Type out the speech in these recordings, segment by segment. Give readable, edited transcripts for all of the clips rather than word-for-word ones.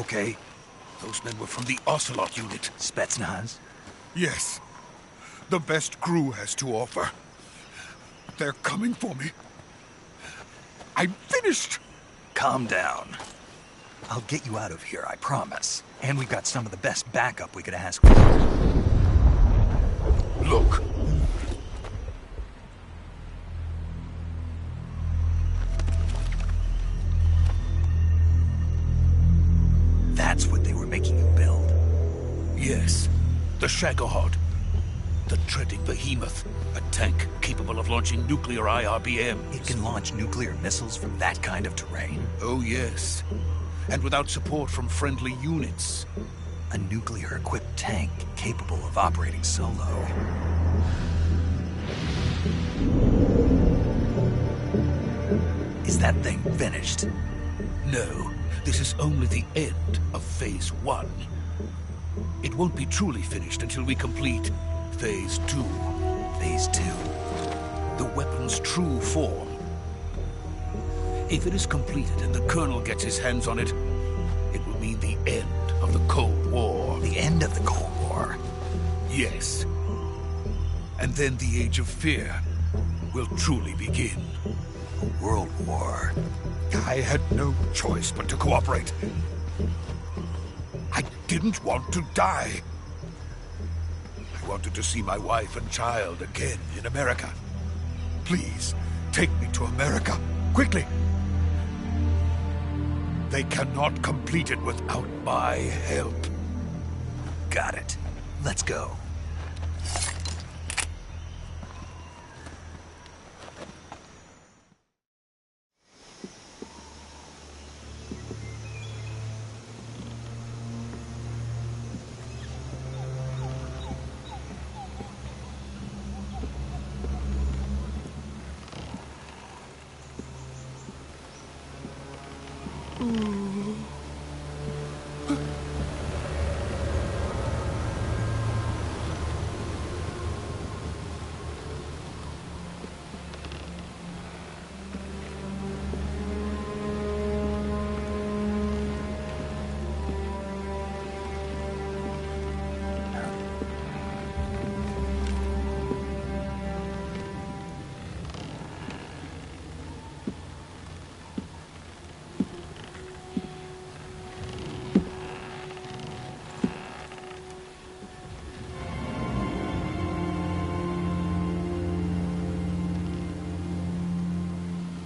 okay? Those men were from the Ocelot unit. Spetsnaz? Yes. The best crew has to offer. They're coming for me. I'm finished! Calm down. I'll get you out of here, I promise. And we've got some of the best backup we could ask for. Look. That's what they were making you build? Yes. The Shagohod. The treading behemoth. A tank capable of launching nuclear IRBMs. It can launch nuclear missiles from that kind of terrain? Oh, yes. And without support from friendly units. A nuclear-equipped tank capable of operating solo. Is that thing finished? No. This is only the end of Phase 1. It won't be truly finished until we complete Phase 2. Phase 2? The weapon's true form. If it is completed and the Colonel gets his hands on it, it will mean the end of the Cold War. The end of the Cold War? Yes. And then the Age of Fear will truly begin. A world war. I had no choice but to cooperate. I didn't want to die. I wanted to see my wife and child again in America. Please, take me to America, quickly. They cannot complete it without my help. Got it. Let's go.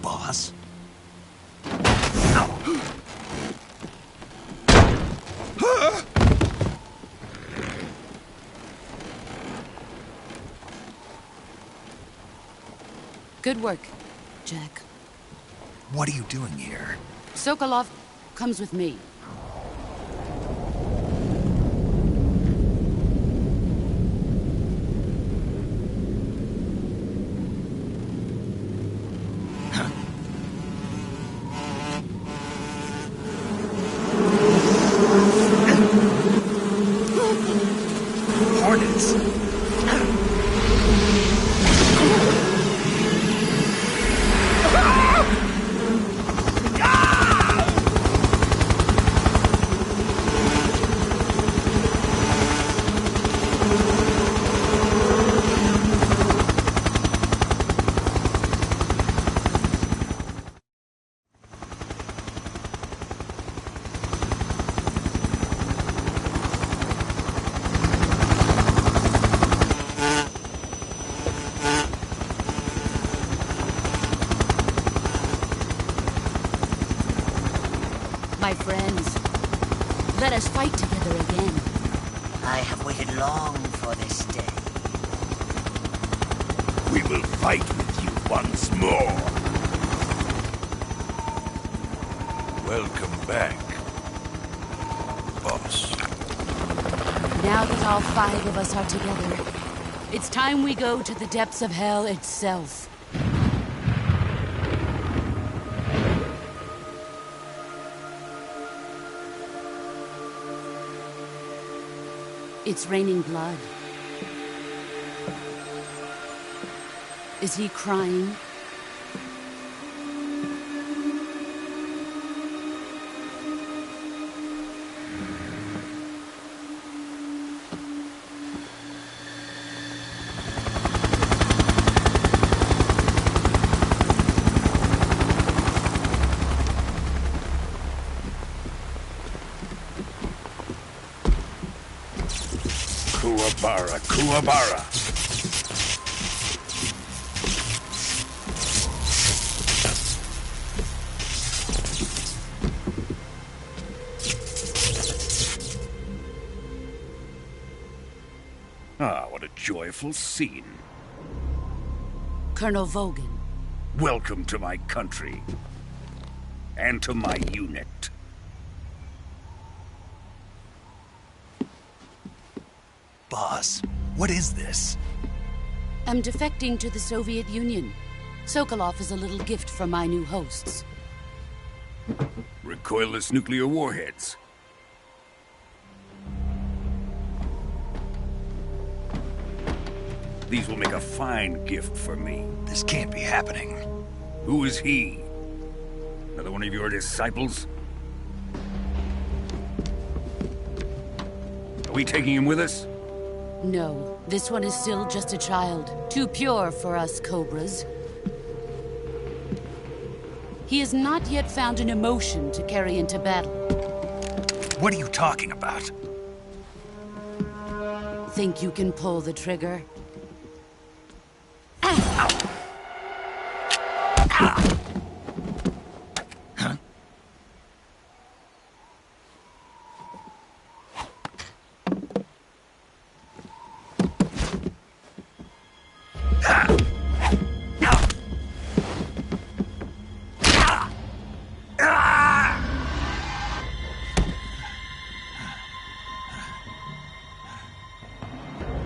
Boss? Good work, Jack. What are you doing here? Sokolov comes with me. Hornets! My friends, let us fight together again. I have waited long for this day. We will fight with you once more. Welcome back, boss. Now that all 5 of us are together, it's time we go to the depths of hell itself. It's raining blood. Is he crying? Bara Kuwabara. Ah, what a joyful scene. Colonel Volgin. Welcome to my country. And to my unit. Boss, what is this? I'm defecting to the Soviet Union. Sokolov is a little gift from my new hosts. Recoilless nuclear warheads. These will make a fine gift for me. This can't be happening. Who is he? Another one of your disciples? Are we taking him with us? No, this one is still just a child. Too pure for us Cobras. He has not yet found an emotion to carry into battle. What are you talking about? Think you can pull the trigger?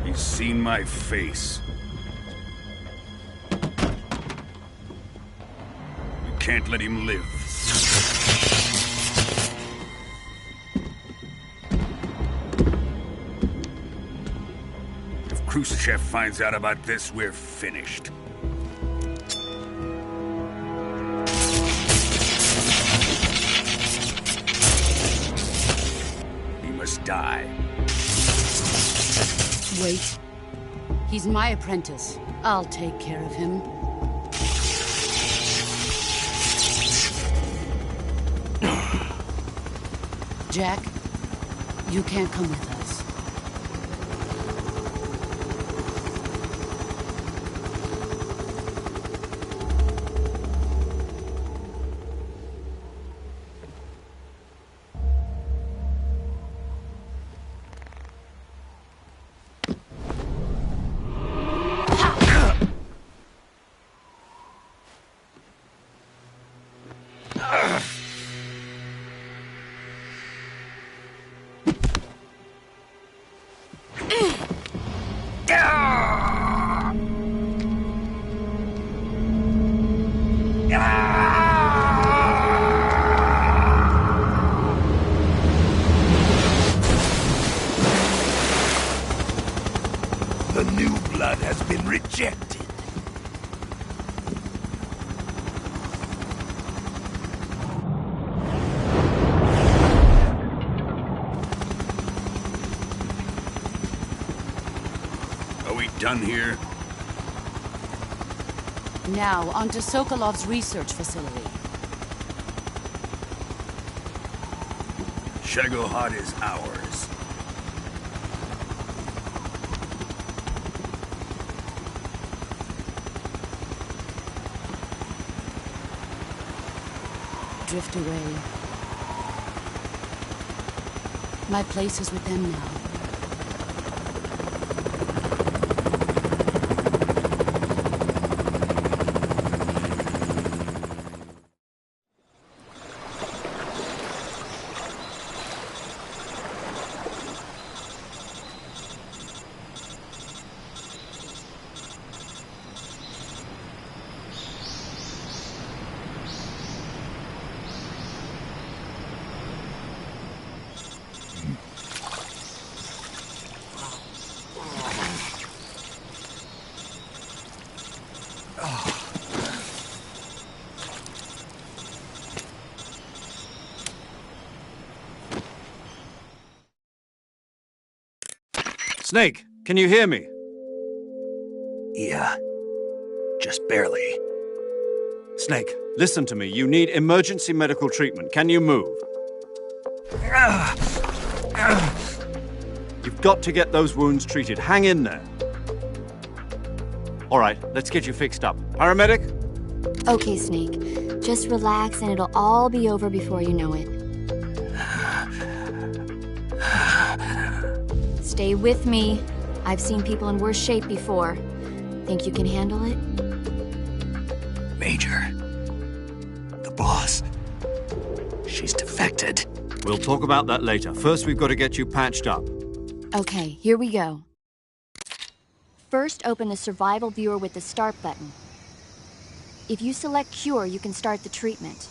He's seen my face. We can't let him live. If Khrushchev finds out about this, we're finished. He must die. Wait. He's my apprentice. I'll take care of him. Jack, you can't come with us. The new blood has been rejected. Are we done here? Now, onto Sokolov's research facility. Shagohod is ours. Drift away. My place is with them now. Snake, can you hear me? Yeah. Just barely. Snake, listen to me. You need emergency medical treatment. Can you move? You've got to get those wounds treated. Hang in there. All right, let's get you fixed up. Paramedic? Okay, Snake. Just relax and it'll all be over before you know it. Stay with me. I've seen people in worse shape before. Think you can handle it? Major. The boss. She's defected. We'll talk about that later. First, we've got to get you patched up. Okay, here we go. First, open the survival viewer with the start button. If you select cure, you can start the treatment.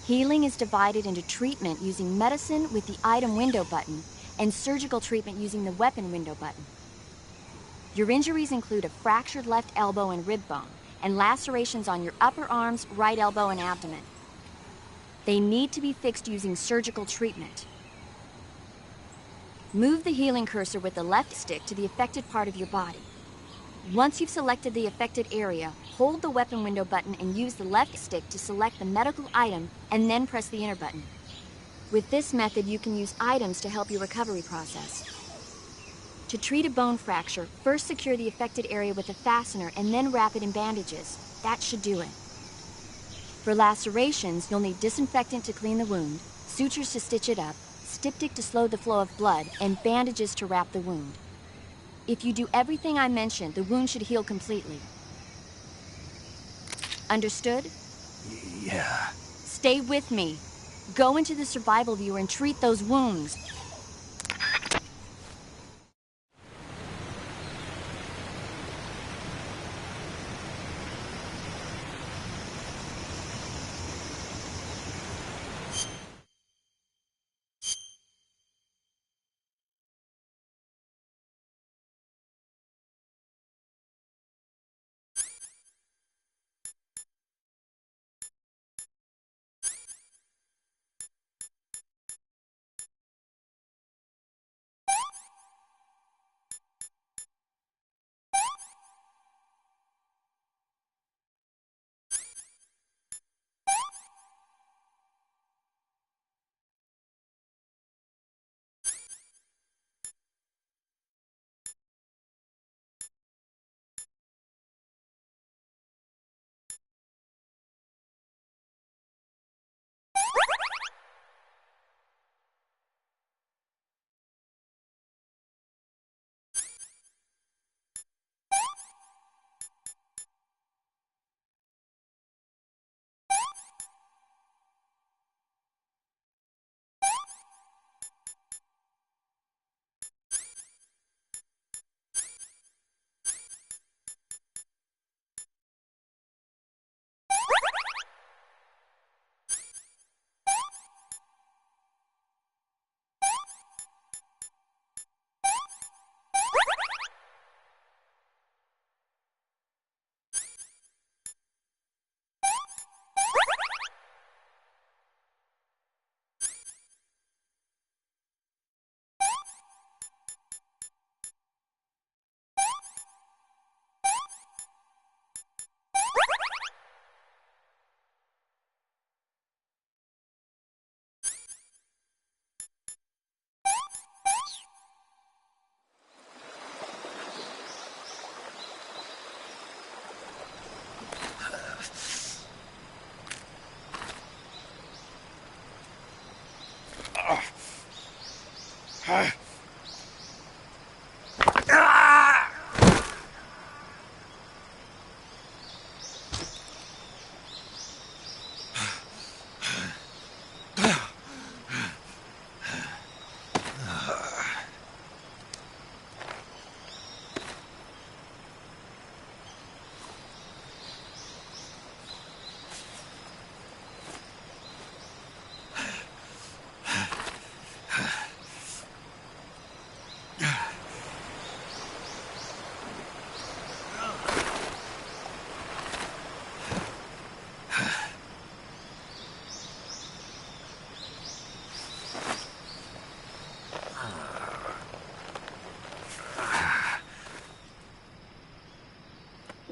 Healing is divided into treatment using medicine with the item window button and surgical treatment using the weapon window button. Your injuries include a fractured left elbow and rib bone, and lacerations on your upper arms, right elbow, and abdomen. They need to be fixed using surgical treatment. Move the healing cursor with the left stick to the affected part of your body. Once you've selected the affected area, hold the weapon window button and use the left stick to select the medical item and then press the enter button. With this method, you can use items to help your recovery process. To treat a bone fracture, first secure the affected area with a fastener and then wrap it in bandages. That should do it. For lacerations, you'll need disinfectant to clean the wound, sutures to stitch it up, styptic to slow the flow of blood, and bandages to wrap the wound. If you do everything I mentioned, the wound should heal completely. Understood? Yeah. Stay with me. Go into the survival viewer and treat those wounds.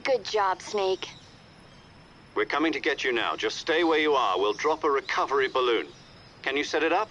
Good job, Snake. We're coming to get you now. Just stay where you are. We'll drop a recovery balloon. Can you set it up?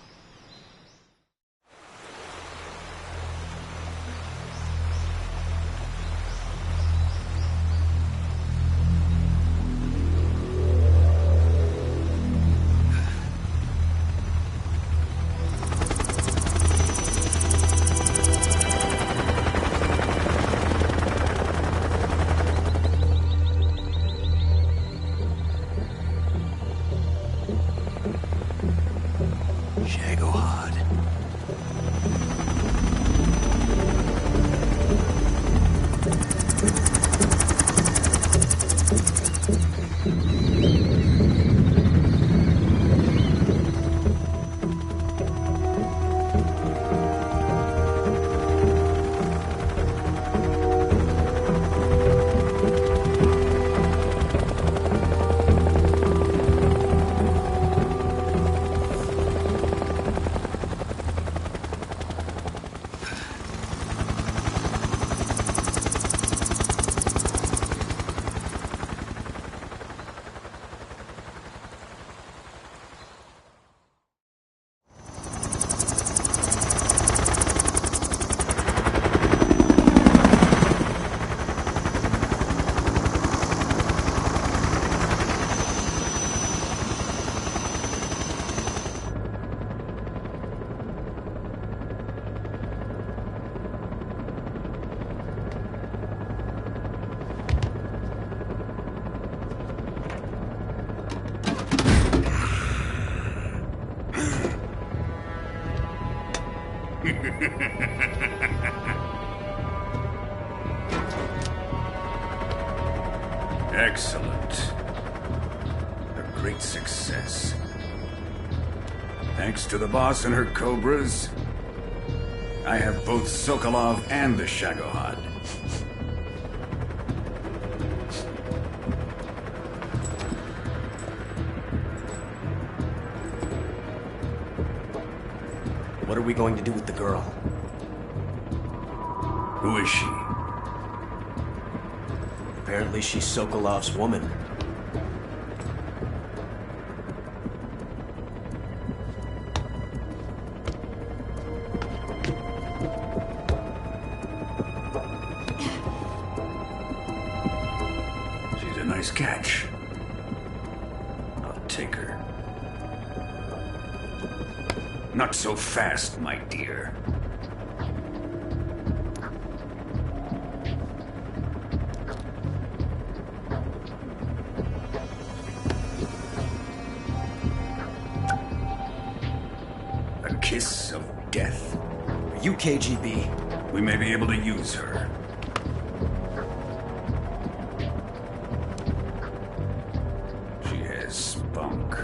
Excellent. A great success. Thanks to the boss and her cobras, I have both Sokolov and the Shagohod. What are we going to do with the girl? Who is she? Apparently she's Sokolov's woman. She's a nice catch. I'll take her. Not so fast, my dear. A kiss of death. Are you KGB? We may be able to use her. She has spunk.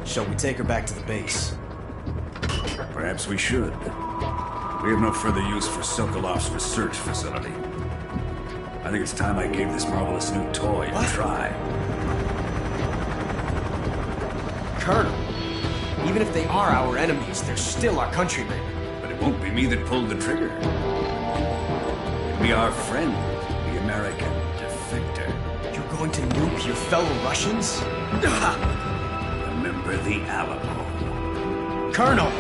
Shall we take her back to the base? Perhaps we should. We have no further use for Sokolov's research facility. I think it's time I gave this marvelous new toy a try. Colonel, even if they are our enemies, they're still our countrymen. But it won't be me that pulled the trigger. It'll be our friend, the American defector. You're going to nuke your fellow Russians? Remember the Alamo. Colonel!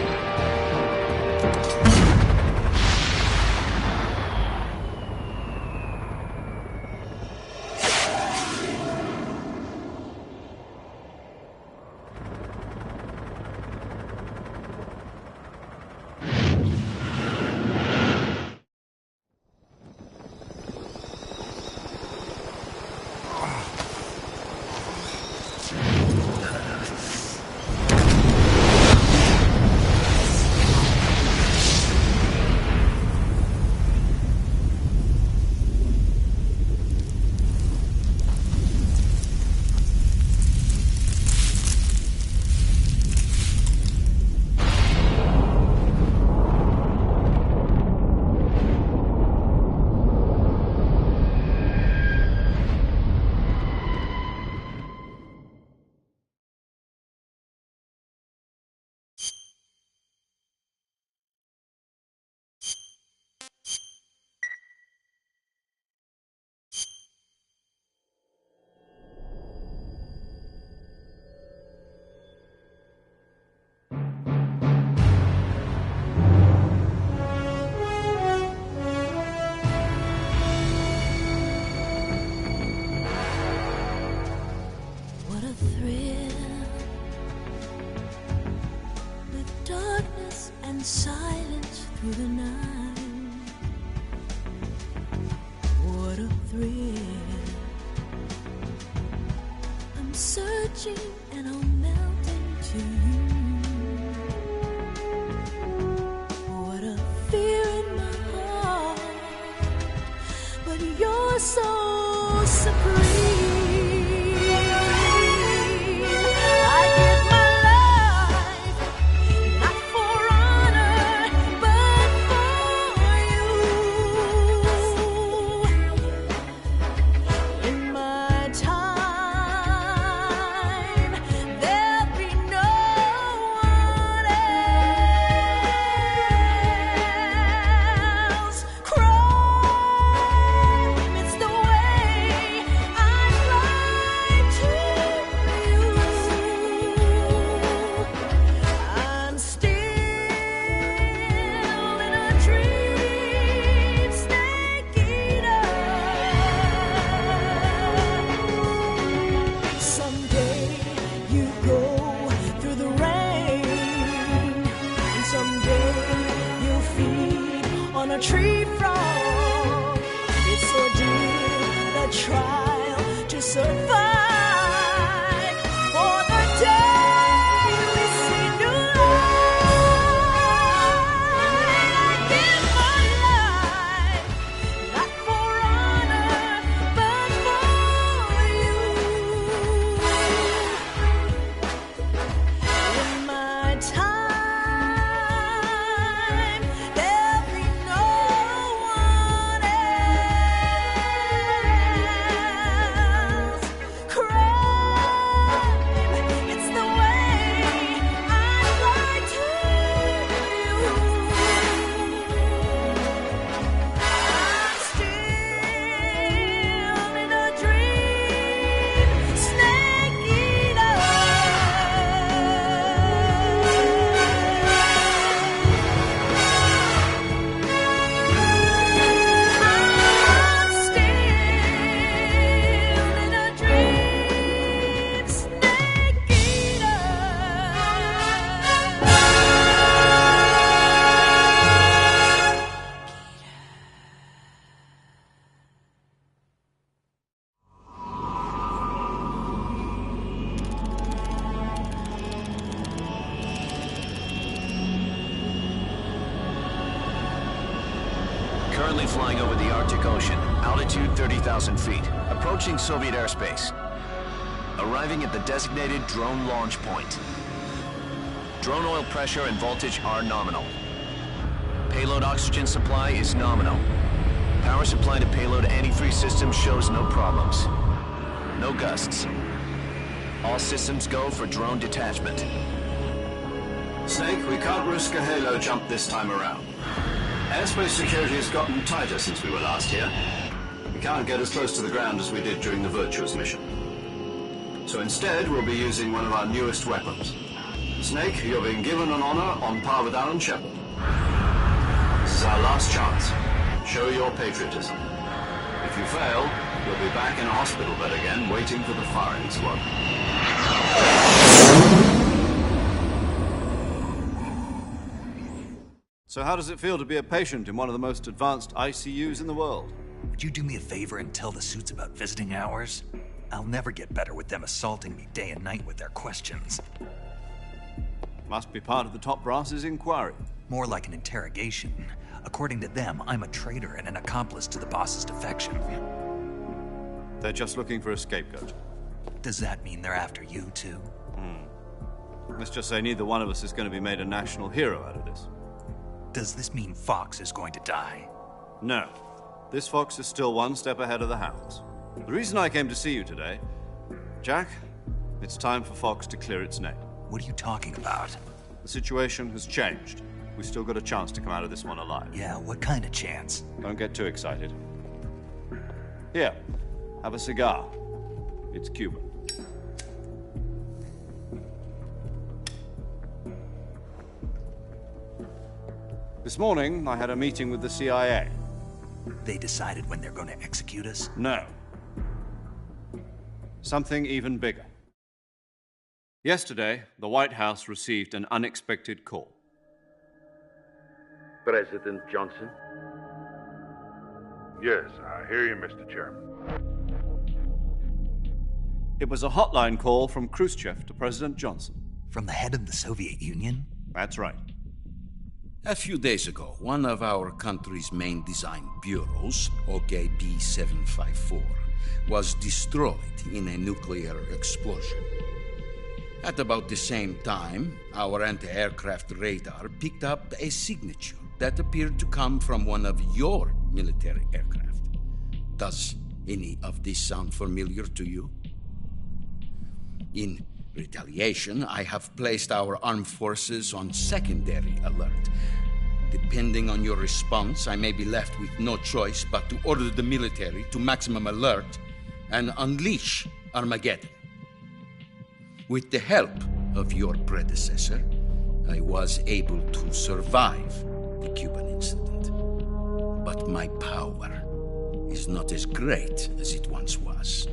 What a thrill, with darkness and silence through the night. What a thrill, I'm searching and I'm melting to you. What a a tree frog. It's so deep, the trial to survive. For the day we see new light, I give my life, not for honor, but for you. In my time, there'll be no one else. Crime, it's the way I lie to you. I'm still in a dream, snake eater. I'm still in a dream, snake eater. Currently flying over the Arctic Ocean, altitude 30,000 feet, approaching Soviet airspace. Arriving at the designated drone launch point. Drone oil pressure and voltage are nominal. Payload oxygen supply is nominal. Power supply to payload antifreeze system shows no problems. No gusts. All systems go for drone detachment. Snake, we can't risk a halo jump this time around. Airspace security has gotten tighter since we were last here. We can't get as close to the ground as we did during the Virtuous mission. So instead, we'll be using one of our newest weapons. Snake, you're being given an honor on par with Alan Shepard. This is our last chance. Show your patriotism. If you fail, you'll be back in a hospital bed again, waiting for the firing squad. So how does it feel to be a patient in one of the most advanced ICUs in the world? Would you do me a favor and tell the suits about visiting hours? I'll never get better with them assaulting me day and night with their questions. Must be part of the top brass's inquiry. More like an interrogation. According to them, I'm a traitor and an accomplice to the boss's defection. They're just looking for a scapegoat. Does that mean they're after you, too? Let's just say neither one of us is going to be made a national hero out of this. Does this mean Fox is going to die? No. This fox is still one step ahead of the hounds. The reason I came to see you today, Jack, it's time for Fox to clear its name. What are you talking about? The situation has changed. We've still got a chance to come out of this one alive. Yeah, what kind of chance? Don't get too excited. Here, have a cigar. It's Cuban. This morning, I had a meeting with the CIA. They decided when they're going to execute us? No. Something even bigger. Yesterday, the White House received an unexpected call. President Johnson? Yes, I hear you, Mr. Chairman. It was a hotline call from Khrushchev to President Johnson. From the head of the Soviet Union? That's right. A few days ago, one of our country's main design bureaus, OKB 754, was destroyed in a nuclear explosion. At about the same time, our anti-aircraft radar picked up a signature that appeared to come from one of your military aircraft. Does any of this sound familiar to you? In retaliation, I have placed our armed forces on secondary alert. Depending on your response, I may be left with no choice but to order the military to maximum alert and unleash Armageddon. With the help of your predecessor, I was able to survive the Cuban incident. But my power is not as great as it once was.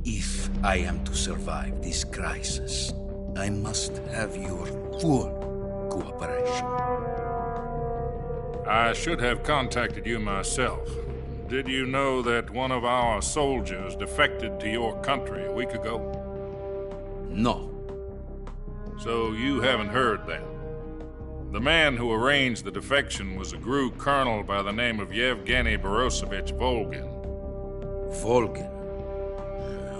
If I am to survive this crisis, I must have your full cooperation. I should have contacted you myself. Did you know that one of our soldiers defected to your country a week ago? No. So you haven't heard then. The man who arranged the defection was a GRU colonel by the name of Yevgeny Borosovich Volgin. Volgin?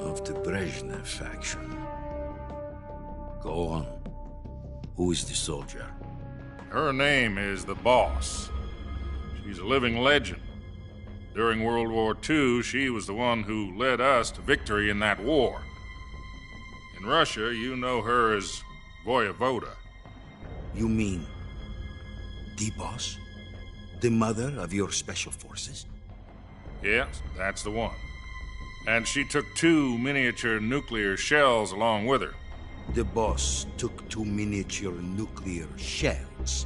Of the Brezhnev faction. Go on. Who is the soldier? Her name is the Boss. She's a living legend. During World War II, she was the one who led us to victory in that war. In Russia, you know her as Voyevoda. You mean the Boss? The mother of your special forces? Yes, that's the one. And she took 2 miniature nuclear shells along with her. The Boss took 2 miniature nuclear shells?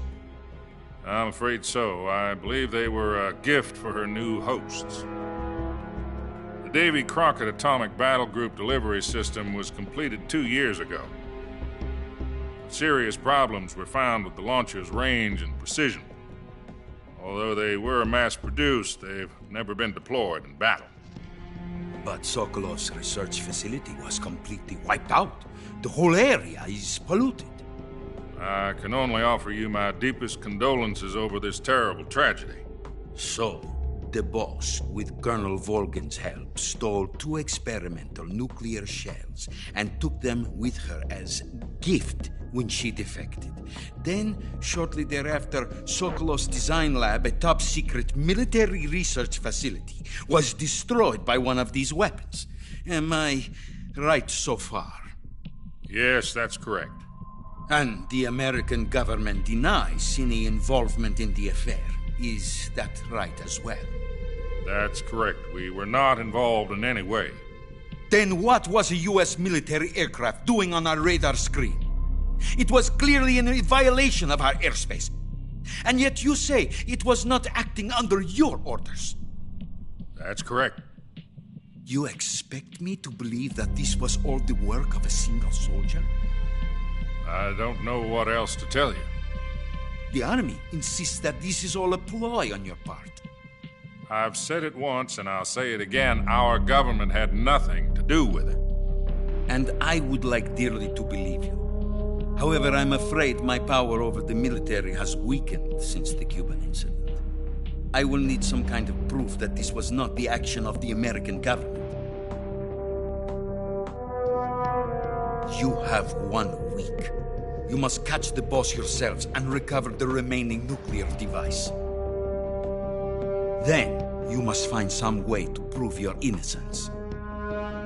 I'm afraid so. I believe they were a gift for her new hosts. The Davy Crockett Atomic Battle Group delivery system was completed 2 years ago. Serious problems were found with the launcher's range and precision. Although they were mass-produced, they've never been deployed in battle. But Sokolov's research facility was completely wiped out. The whole area is polluted. I can only offer you my deepest condolences over this terrible tragedy. So, the Boss, with Colonel Volgin's help, stole 2 experimental nuclear shells and took them with her as gift when she defected. Then, shortly thereafter, Sokolov's design lab, a top-secret military research facility, was destroyed by one of these weapons. Am I right so far? Yes, that's correct. And the American government denies any involvement in the affair. Is that right as well? That's correct. We were not involved in any way. Then what was a U.S. military aircraft doing on our radar screen? It was clearly in violation of our airspace. And yet you say it was not acting under your orders. That's correct. You expect me to believe that this was all the work of a single soldier? I don't know what else to tell you. The army insists that this is all a ploy on your part. I've said it once and I'll say it again. Our government had nothing to do with it. And I would like dearly to believe you. However, I'm afraid my power over the military has weakened since the Cuban incident. I will need some kind of proof that this was not the action of the American government. You have 1 week. You must catch the Boss yourselves and recover the remaining nuclear device. Then, you must find some way to prove your innocence.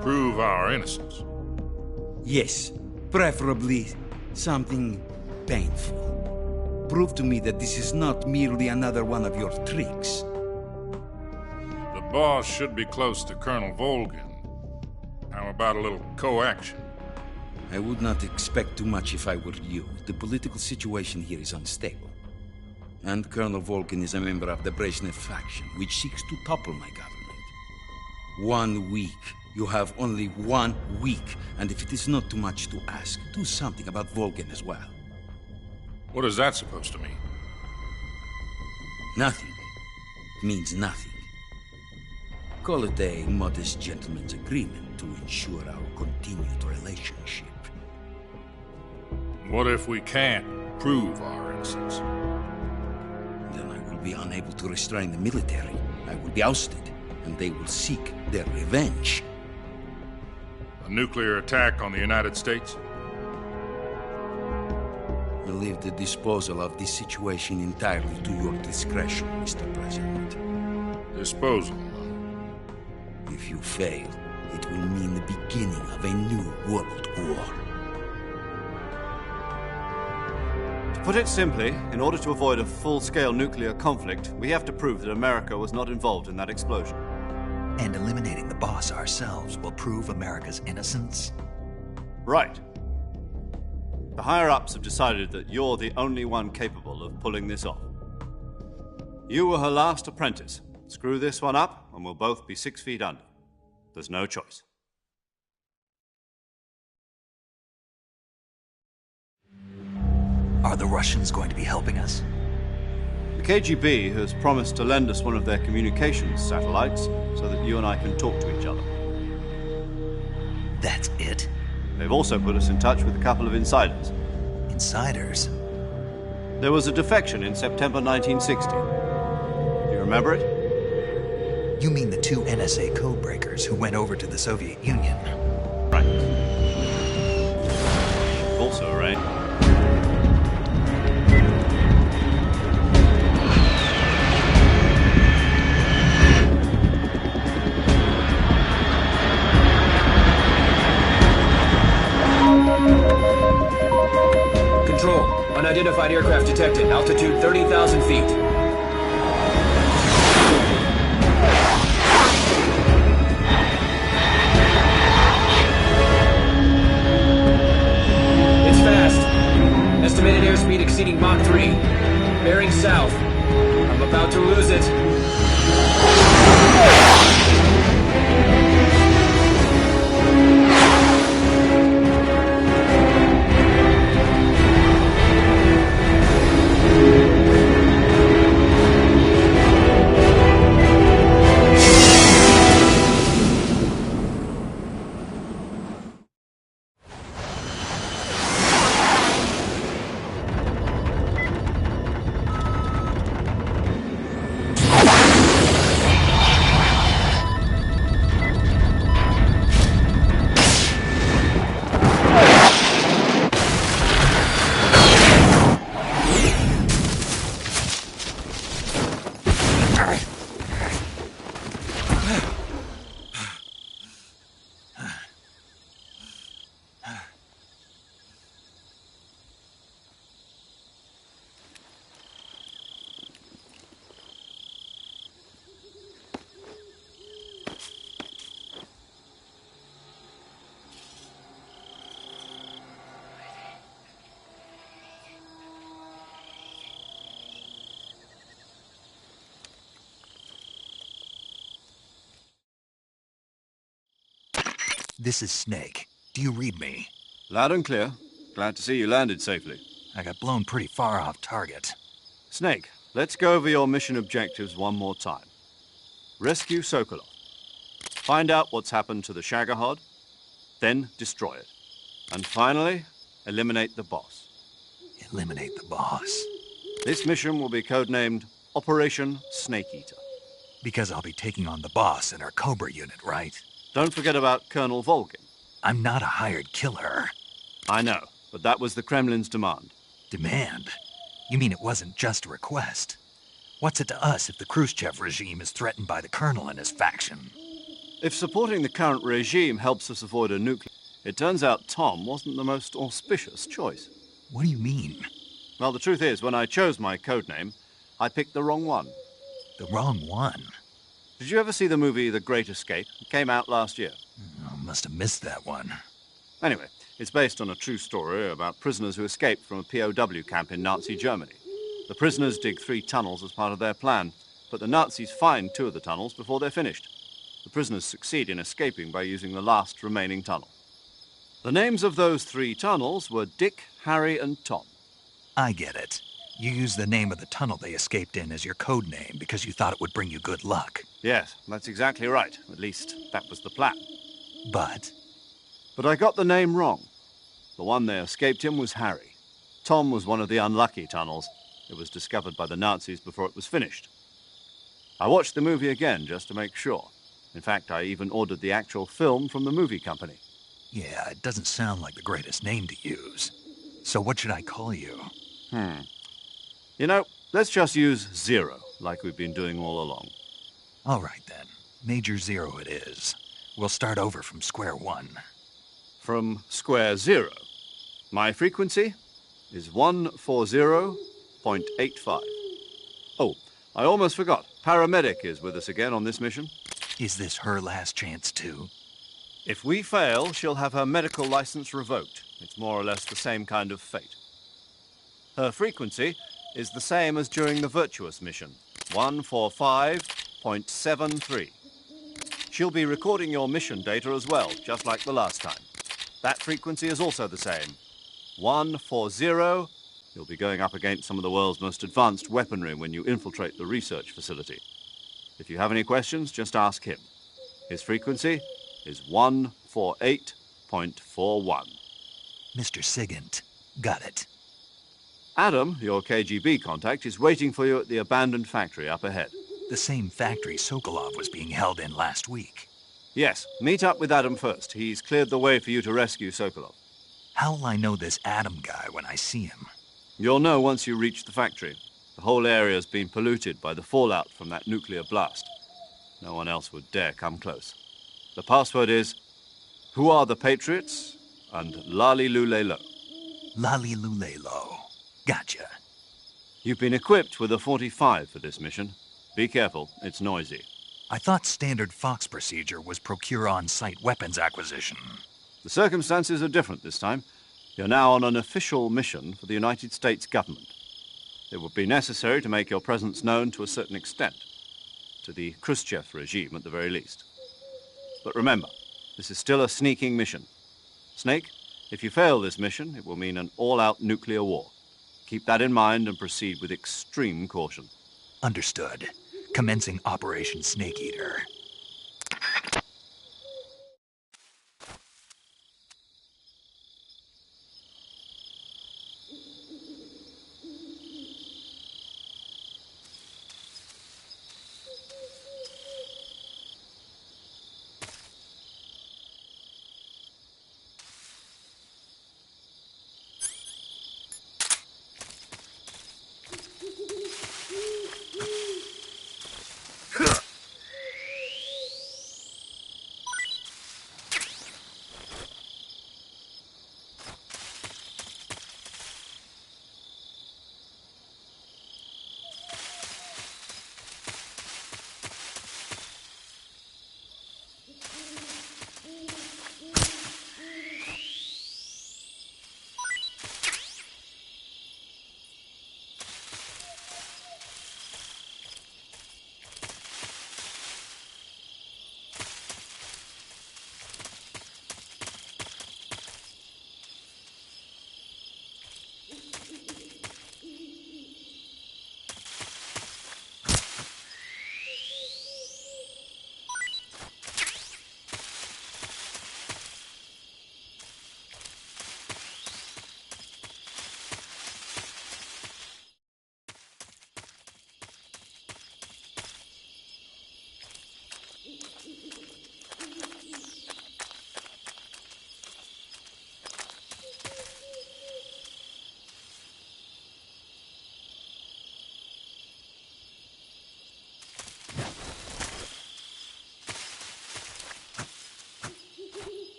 Prove our innocence? Yes, preferably something painful. Prove to me that this is not merely another one of your tricks. The Boss should be close to Colonel Volgin. How about a little co-action? I would not expect too much if I were you. The political situation here is unstable. And Colonel Volgin is a member of the Brezhnev faction, which seeks to topple my government. 1 week. You have only 1 week, and if it is not too much to ask, do something about Volgin as well. What is that supposed to mean? Nothing. It means nothing. Call it a modest gentleman's agreement to ensure our continued relationship. What if we can't prove our innocence? Then I will be unable to restrain the military. I will be ousted, and they will seek their revenge. A nuclear attack on the United States? I leave the disposal of this situation entirely to your discretion, Mr. President. Disposal? If you fail, it will mean the beginning of a new world war. To put it simply, in order to avoid a full-scale nuclear conflict, we have to prove that America was not involved in that explosion. And eliminating the Boss ourselves will prove America's innocence? Right. The higher-ups have decided that you're the only one capable of pulling this off. You were her last apprentice. Screw this one up, and we'll both be 6 feet under. There's no choice. Are the Russians going to be helping us? The KGB has promised to lend us one of their communications satellites so that you and I can talk to each other. That's it? They've also put us in touch with a couple of insiders. Insiders? There was a defection in September 1960. Do you remember it? You mean the two NSA codebreakers who went over to the Soviet Union? Right. Also, right? Control. Unidentified aircraft detected. Altitude 30,000 feet. It's fast. Estimated airspeed exceeding Mach 3. Bearing south. I'm about to lose it. This is Snake. Do you read me? Loud and clear. Glad to see you landed safely. I got blown pretty far off target. Snake, let's go over your mission objectives one more time. Rescue Sokolov. Find out what's happened to the Shagohod, then destroy it. And finally, eliminate the boss. Eliminate the boss? This mission will be codenamed Operation Snake Eater. Because I'll be taking on the boss in our Cobra unit, right? Don't forget about Colonel Volgin. I'm not a hired killer. I know, but that was the Kremlin's demand. Demand? You mean it wasn't just a request? What's it to us if the Khrushchev regime is threatened by the Colonel and his faction? If supporting the current regime helps us avoid a nuke, it turns out Tom wasn't the most auspicious choice. What do you mean? Well, the truth is, when I chose my codename, I picked the wrong one. The wrong one? Did you ever see the movie The Great Escape? It came out last year. Oh, must have missed that one. Anyway, it's based on a true story about prisoners who escaped from a POW camp in Nazi Germany. The prisoners dig 3 tunnels as part of their plan, but the Nazis find 2 of the tunnels before they're finished. The prisoners succeed in escaping by using the last remaining tunnel. The names of those 3 tunnels were Dick, Harry, and Tom. I get it. You used the name of the tunnel they escaped in as your code name because you thought it would bring you good luck. Yes, that's exactly right. At least, that was the plan. But I got the name wrong. The one they escaped in was Harry. Tom was one of the unlucky tunnels. It was discovered by the Nazis before it was finished. I watched the movie again just to make sure. In fact, I even ordered the actual film from the movie company. yeah, it doesn't sound like the greatest name to use. So what should I call you? You know, let's just use Zero, like we've been doing all along. All right, then. Major Zero it is. We'll start over from square one. From square 0. My frequency is 140.85. Oh, I almost forgot. Paramedic is with us again on this mission. Is this her last chance, too? If we fail, she'll have her medical license revoked. It's more or less the same kind of fate. Her frequency is the same as during the Virtuous mission, 145.73. She'll be recording your mission data as well, just like the last time. That frequency is also the same, 140.75. You'll be going up against some of the world's most advanced weaponry when you infiltrate the research facility. If you have any questions, just ask him. His frequency is 148.41. Mr. Sigint, got it. Adam, your KGB contact, is waiting for you at the abandoned factory up ahead. The same factory Sokolov was being held in last week. Yes, meet up with Adam first. He's cleared the way for you to rescue Sokolov. How'll I know this Adam guy when I see him? You'll know once you reach the factory. The whole area's been polluted by the fallout from that nuclear blast. No one else would dare come close. The password is, "Who are the Patriots?" and "Lali Lule Lo." Lali Lule Lo. Gotcha. You've been equipped with a 45 for this mission. Be careful, it's noisy. I thought standard Fox procedure was procure on-site weapons acquisition. The circumstances are different this time. You're now on an official mission for the United States government. It would be necessary to make your presence known to a certain extent, to the Khrushchev regime at the very least. But remember, this is still a sneaking mission. Snake, if you fail this mission, it will mean an all-out nuclear war. Keep that in mind and proceed with extreme caution. Understood. Commencing Operation Snake Eater.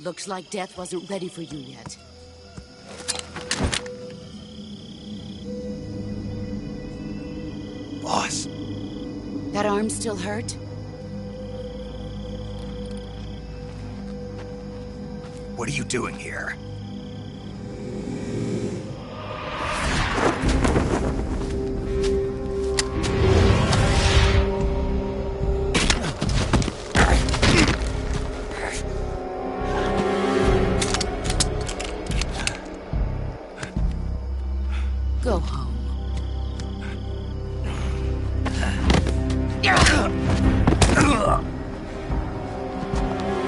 Looks like death wasn't ready for you yet. Boss. That arm still hurt? What are you doing here?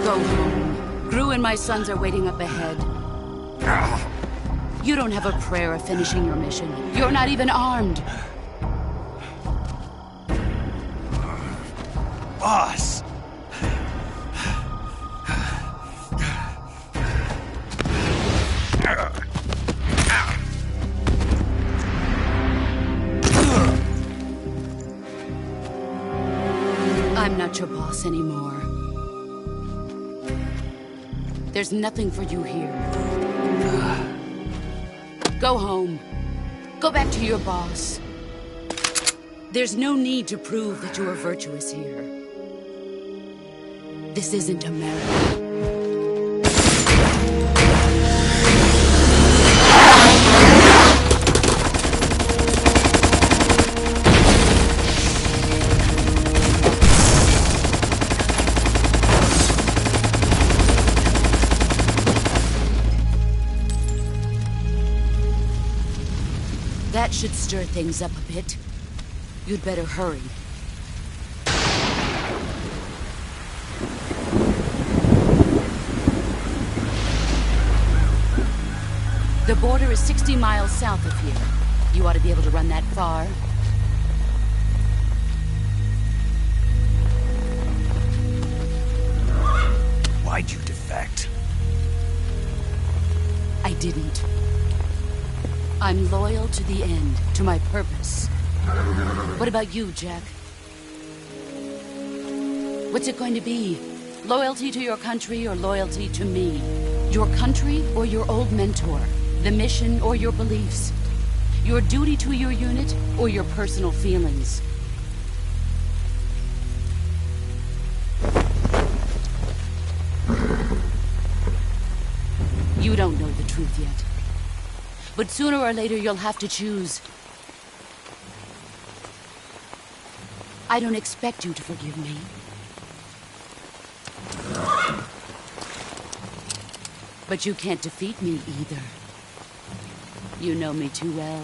Go home. Gru and my sons are waiting up ahead. You don't have a prayer of finishing your mission. You're not even armed. Boss! I'm not your boss anymore. There's nothing for you here. Go home. Go back to your boss. There's no need to prove that you are virtuous here. This isn't America. That should stir things up a bit. You'd better hurry. The border is 60 miles south of here. You ought to be able to run that far. Why'd you defect? I didn't. I'm loyal to the end, to my purpose. What about you, Jack? What's it going to be? Loyalty to your country or loyalty to me? Your country or your old mentor? The mission or your beliefs? Your duty to your unit or your personal feelings? You don't know the truth yet. But sooner or later you'll have to choose. I don't expect you to forgive me. But you can't defeat me either. You know me too well.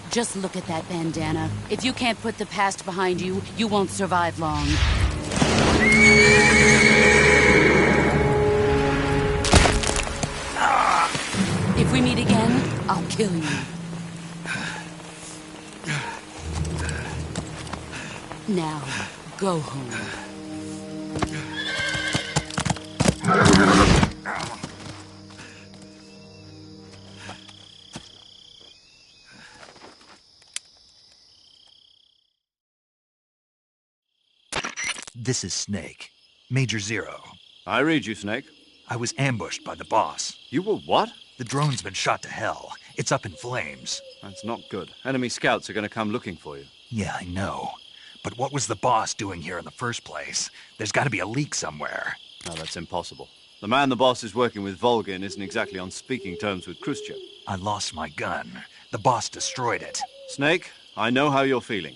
Just look at that bandana. If you can't put the past behind you, you won't survive long. If we meet again, I'll kill you. Now, go home. This is Snake. Major Zero. I read you, Snake. I was ambushed by the boss. You were what? The drone's been shot to hell. It's up in flames. That's not good. Enemy scouts are going to come looking for you. Yeah, I know. But what was the boss doing here in the first place? There's got to be a leak somewhere. No, that's impossible. The man the boss is working with, Volgin, isn't exactly on speaking terms with Khrushchev. I lost my gun. The boss destroyed it. Snake, I know how you're feeling.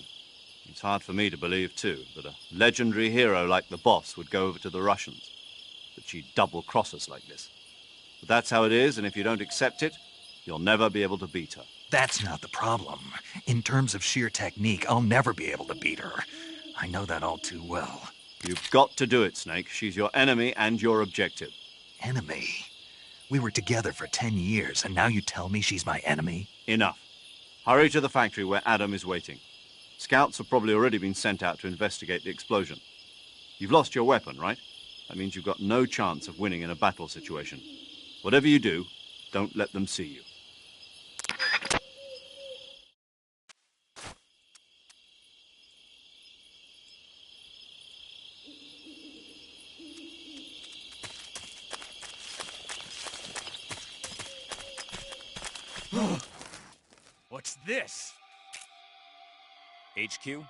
It's hard for me to believe, too, that a legendary hero like the boss would go over to the Russians. That she'd double-cross us like this. But that's how it is, and if you don't accept it, you'll never be able to beat her. That's not the problem. In terms of sheer technique, I'll never be able to beat her. I know that all too well. You've got to do it, Snake. She's your enemy and your objective. Enemy? We were together for 10 years, and now you tell me she's my enemy? Enough. Hurry to the factory where Adam is waiting. Scouts have probably already been sent out to investigate the explosion. You've lost your weapon, right? That means you've got no chance of winning in a battle situation. Whatever you do, don't let them see you. What's this? HQ?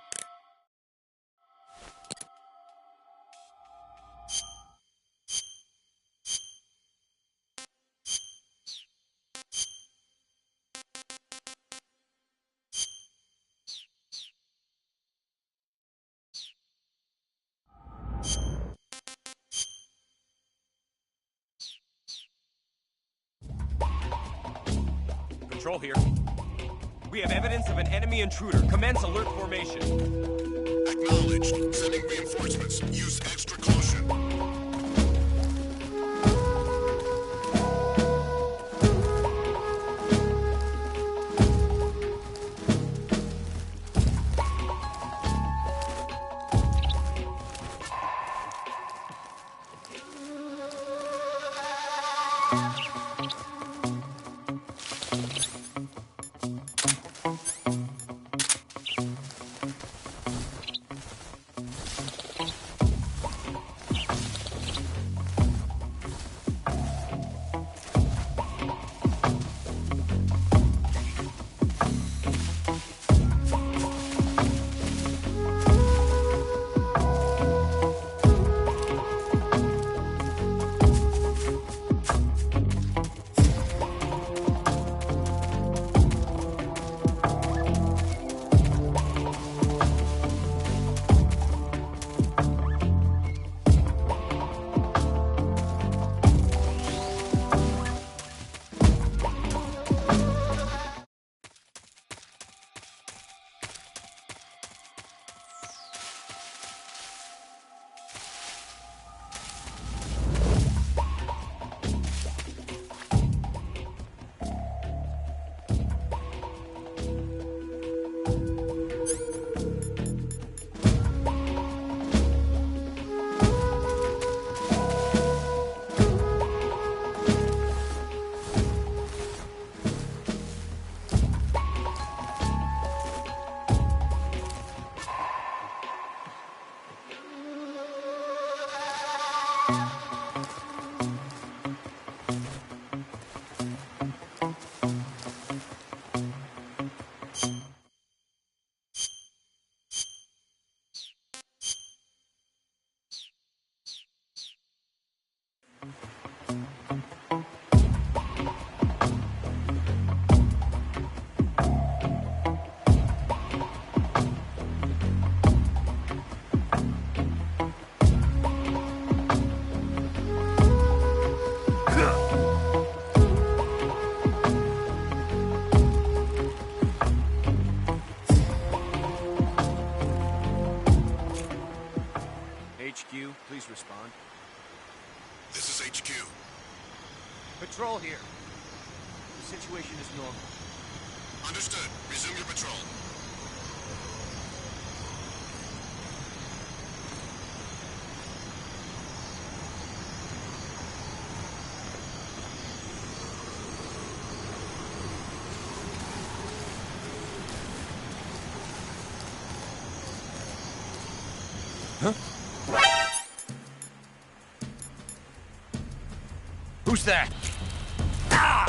Control here. We have evidence of an enemy intruder. Commence alert formation. Acknowledged. Sending reinforcements. Use extra caution. HQ, please respond. This is HQ. Patrol here. The situation is normal. Understood. Resume your patrol. Huh? Who's that? Ah!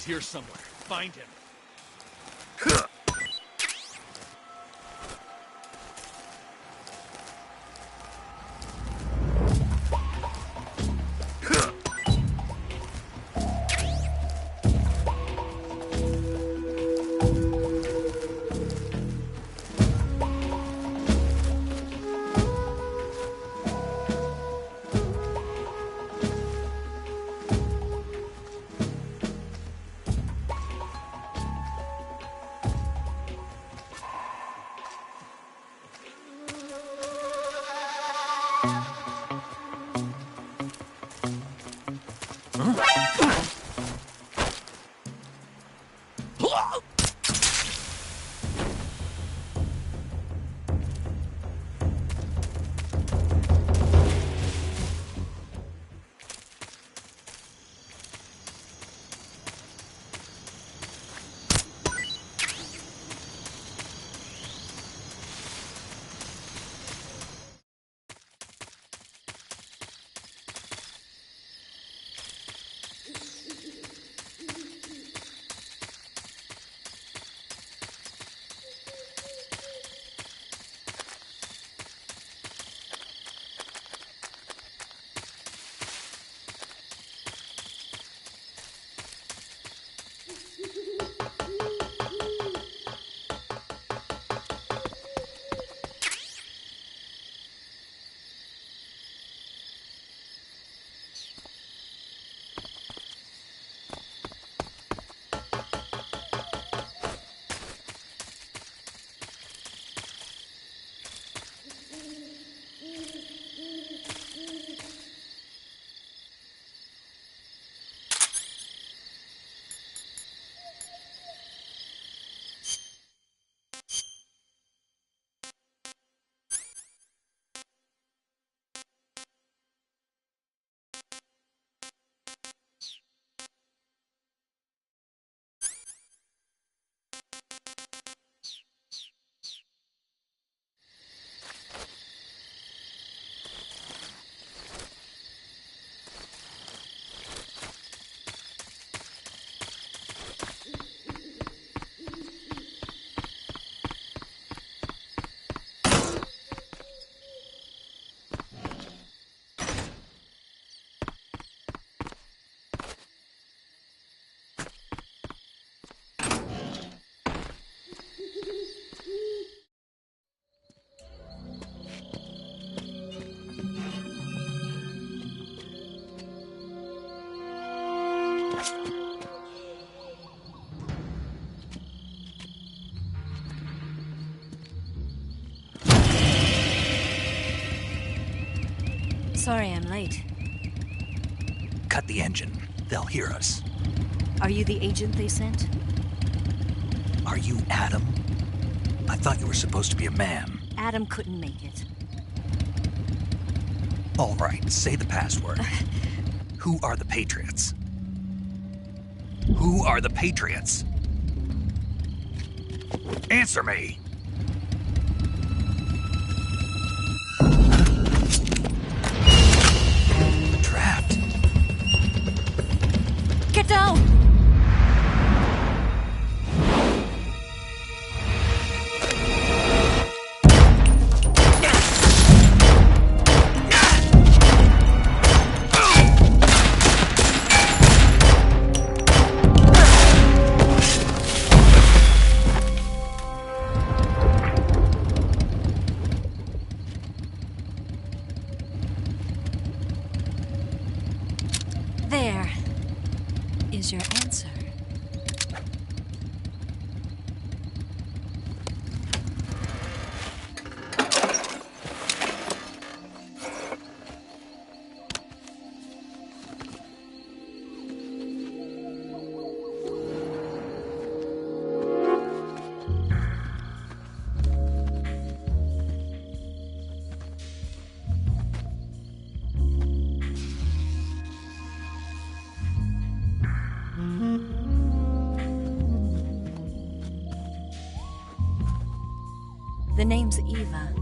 Here somewhere. Find him. Sorry I'm late. Cut the engine. They'll hear us. Are you the agent they sent? Are you Adam? I thought you were supposed to be a man. Adam couldn't make it. All right, say the password. Who are the Patriots? Who are the Patriots? Answer me! Trapped. Get down! There is your answer. The name's Eva.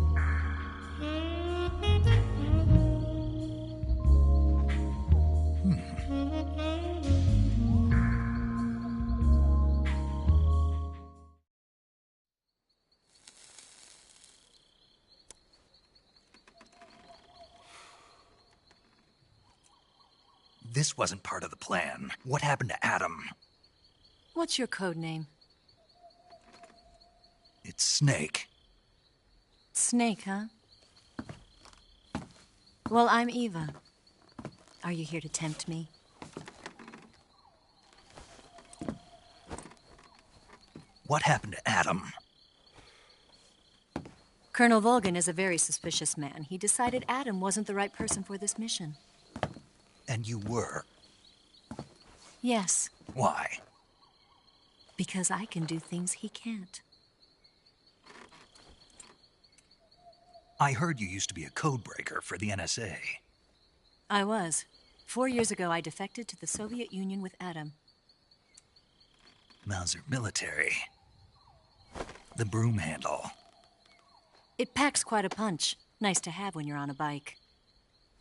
This wasn't part of the plan. What happened to Adam? What's your code name? It's Snake. Snake, huh? Well, I'm Eva. Are you here to tempt me? What happened to Adam? Colonel Volgin is a very suspicious man. He decided Adam wasn't the right person for this mission. And you were? Yes. Why? Because I can do things he can't. I heard you used to be a codebreaker for the NSA. I was. 4 years ago, I defected to the Soviet Union with Adam. Mauser military. The broom handle. It packs quite a punch. Nice to have when you're on a bike.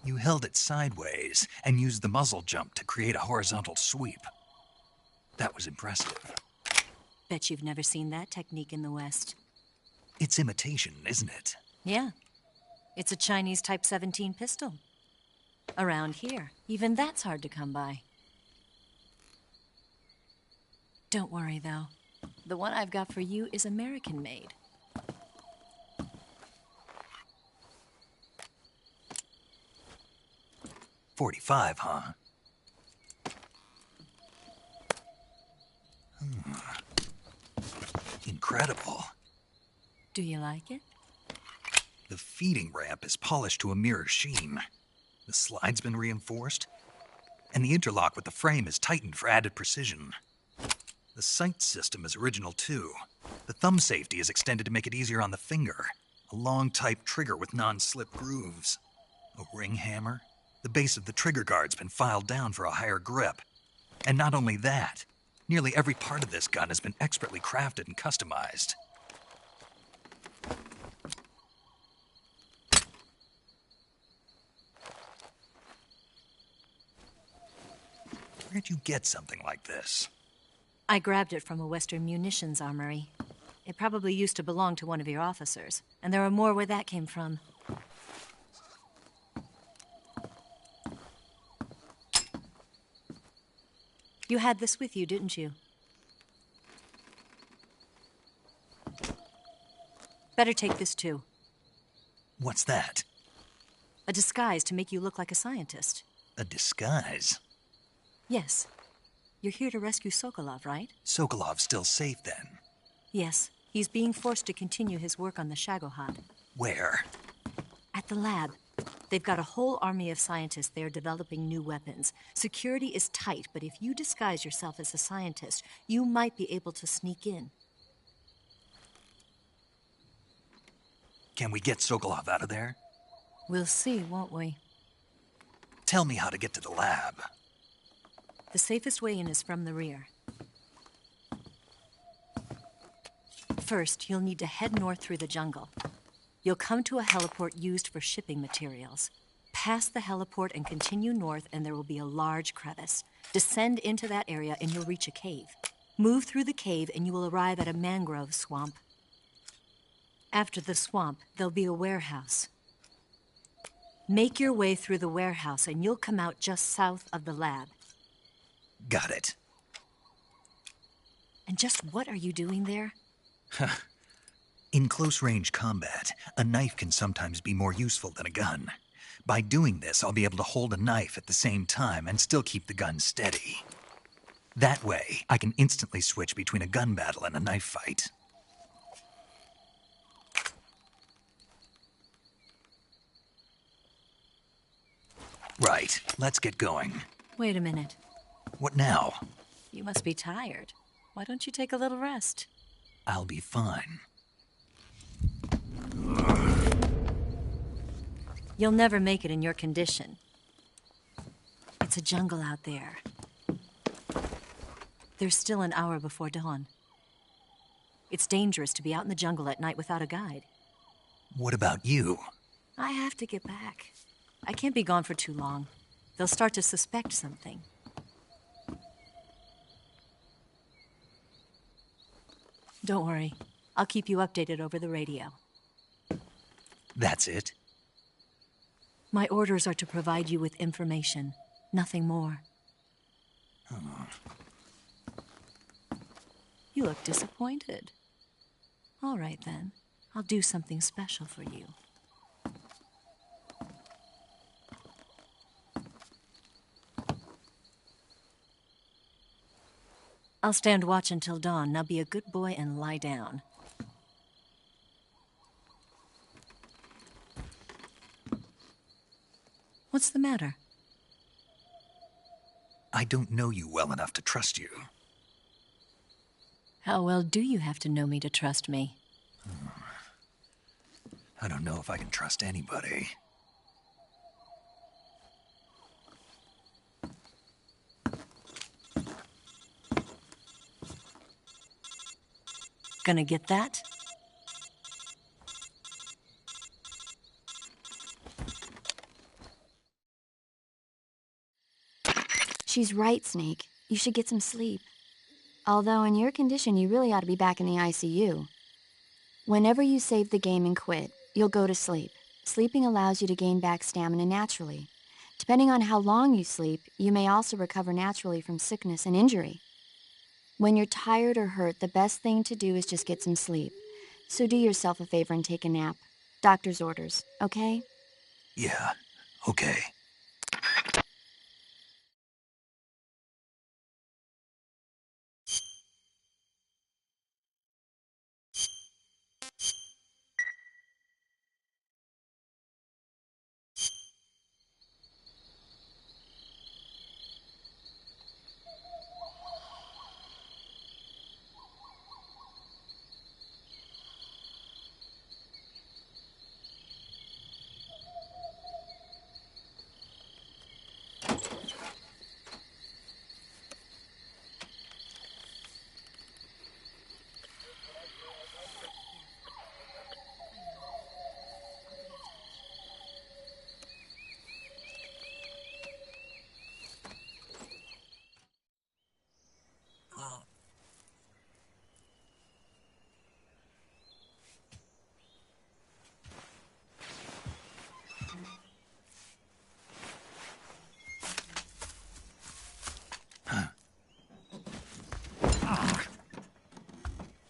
You held it sideways and used the muzzle jump to create a horizontal sweep. That was impressive. Bet you've never seen that technique in the West. It's imitation, isn't it? Yeah. It's a Chinese Type 17 pistol. Around here, even that's hard to come by. Don't worry, though. The one I've got for you is American-made. .45, huh? Incredible. Do you like it? The feeding ramp is polished to a mirror sheen. The slide's been reinforced, and the interlock with the frame is tightened for added precision. The sight system is original too. The thumb safety is extended to make it easier on the finger. A long type trigger with non-slip grooves. A ring hammer. The base of the trigger guard's been filed down for a higher grip. And not only that, nearly every part of this gun has been expertly crafted and customized. Where'd you get something like this? I grabbed it from a Western munitions armory. It probably used to belong to one of your officers, and there are more where that came from. You had this with you, didn't you? Better take this too. What's that? A disguise to make you look like a scientist. A disguise? Yes. You're here to rescue Sokolov, right? Sokolov's still safe then? Yes. He's being forced to continue his work on the Shagohod. Where? At the lab. They've got a whole army of scientists there developing new weapons. Security is tight, but if you disguise yourself as a scientist, you might be able to sneak in. Can we get Sokolov out of there? We'll see, won't we? Tell me how to get to the lab. The safest way in is from the rear. First, you'll need to head north through the jungle. You'll come to a heliport used for shipping materials. Pass the heliport and continue north, and there will be a large crevice. Descend into that area, and you'll reach a cave. Move through the cave, and you will arrive at a mangrove swamp. After the swamp, there'll be a warehouse. Make your way through the warehouse, and you'll come out just south of the lab. Got it. And just what are you doing there? In close-range combat, a knife can sometimes be more useful than a gun. By doing this, I'll be able to hold a knife at the same time and still keep the gun steady. That way, I can instantly switch between a gun battle and a knife fight. Right, let's get going. Wait a minute. What now? You must be tired. Why don't you take a little rest? I'll be fine. You'll never make it in your condition. It's a jungle out there. There's still an hour before dawn. It's dangerous to be out in the jungle at night without a guide. What about you? I have to get back. I can't be gone for too long. They'll start to suspect something. Don't worry. I'll keep you updated over the radio. That's it? My orders are to provide you with information, nothing more. Oh. You look disappointed. All right, then. I'll do something special for you. I'll stand watch until dawn. Now be a good boy and lie down. What's the matter? I don't know you well enough to trust you. How well do you have to know me to trust me? I don't know if I can trust anybody. Gonna get that? She's right, Snake. You should get some sleep. Although in your condition, you really ought to be back in the ICU. Whenever you save the game and quit, you'll go to sleep. Sleeping allows you to gain back stamina naturally. Depending on how long you sleep, you may also recover naturally from sickness and injury. When you're tired or hurt, the best thing to do is just get some sleep. So do yourself a favor and take a nap. Doctor's orders, okay? Yeah, okay.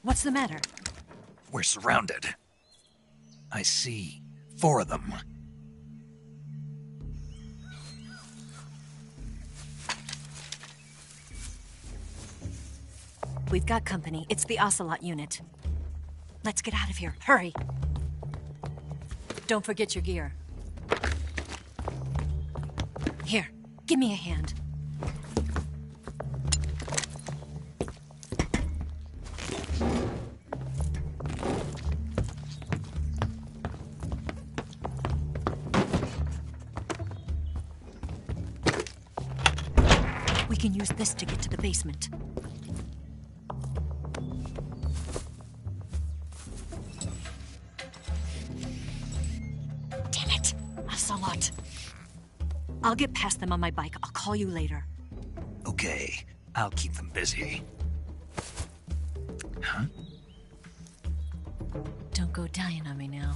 What's the matter? We're surrounded. I see 4 of them. We've got company. It's the Ocelot unit. Let's get out of here. Hurry! Don't forget your gear. Here, give me a hand. We can use this to get to the basement. Damn it! Ocelot. I'll get past them on my bike. I'll call you later. Okay, I'll keep them busy. Huh? Don't go dying on me now.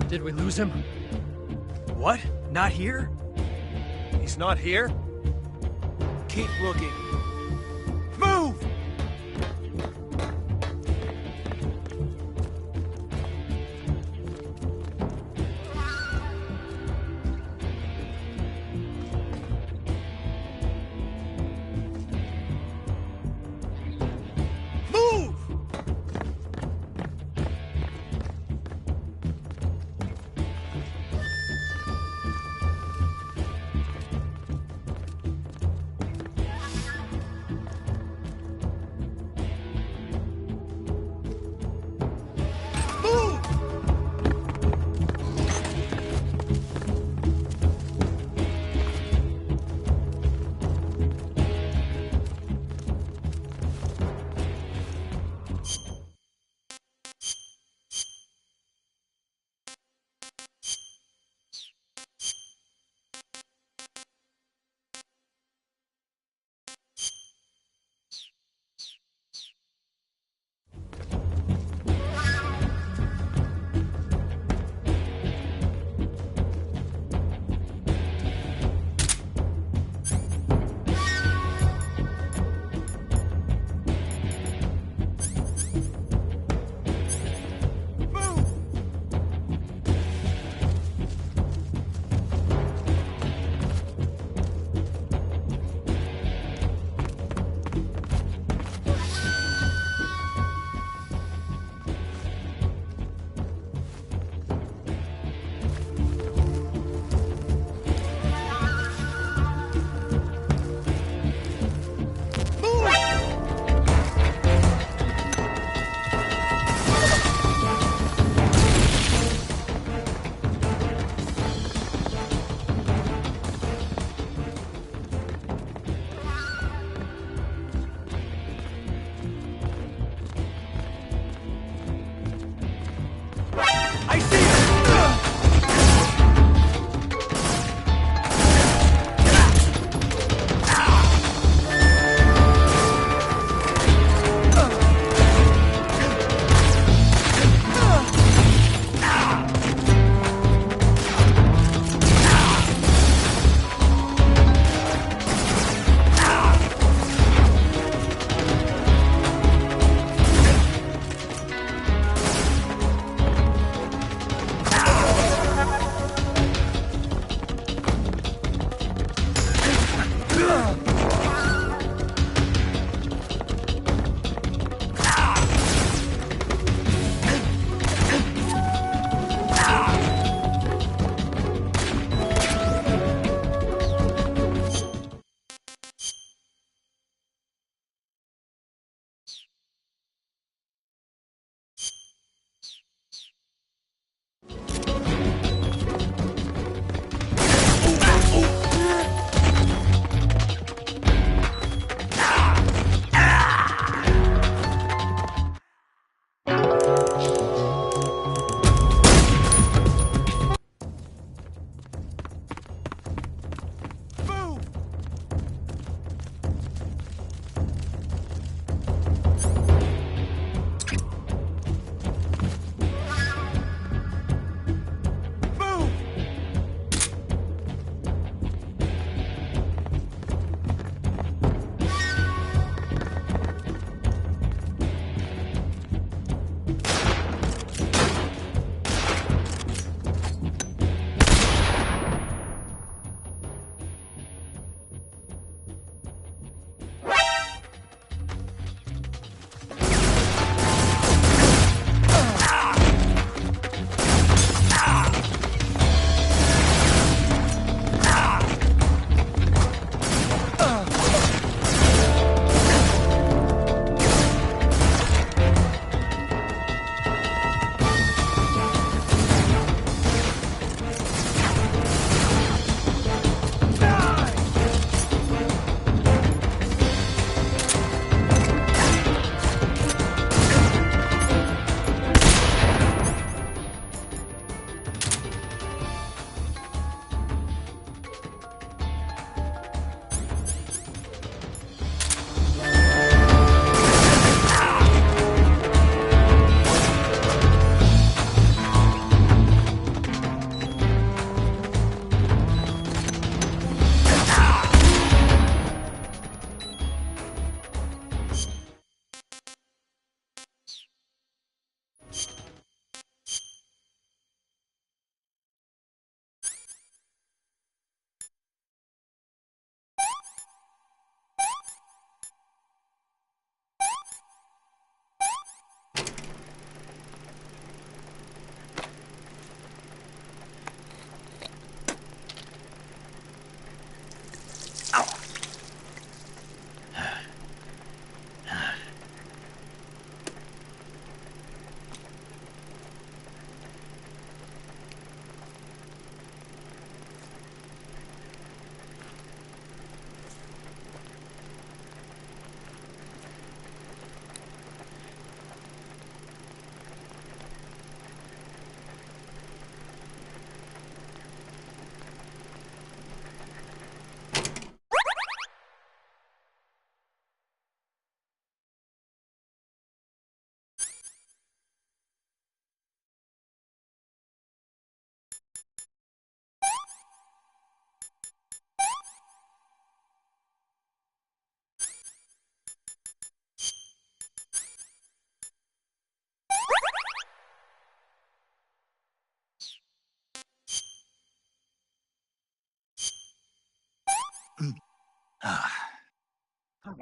Did we lose him? What? Not here? He's not here? Keep looking. Move! Move!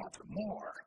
out for more.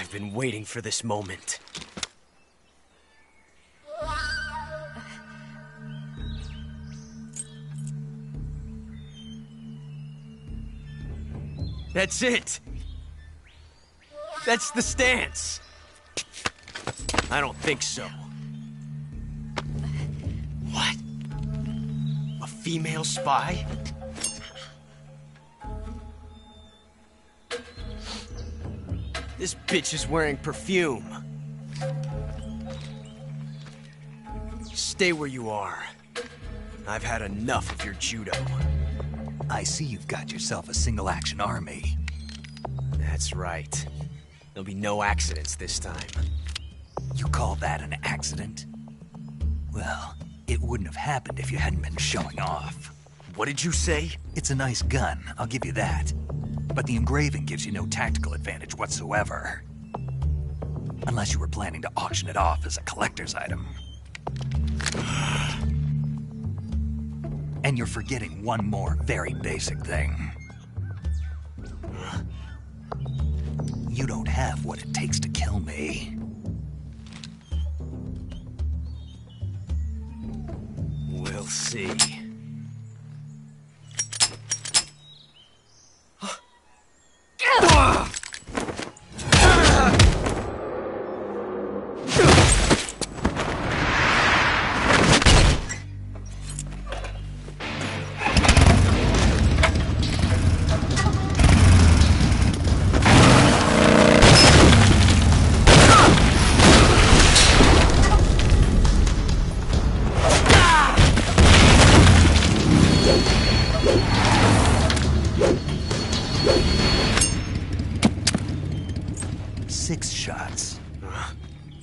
I've been waiting for this moment. That's it! That's the stance! I don't think so. What? A female spy? This bitch is wearing perfume. Stay where you are. I've had enough of your judo. I see you've got yourself a single-action army. That's right. There'll be no accidents this time. You call that an accident? Well, it wouldn't have happened if you hadn't been showing off. What did you say? It's a nice gun, I'll give you that. But the engraving gives you no tactical advantage whatsoever. Unless you were planning to auction it off as a collector's item. And you're forgetting one more very basic thing. You don't have what it takes to kill me. We'll see.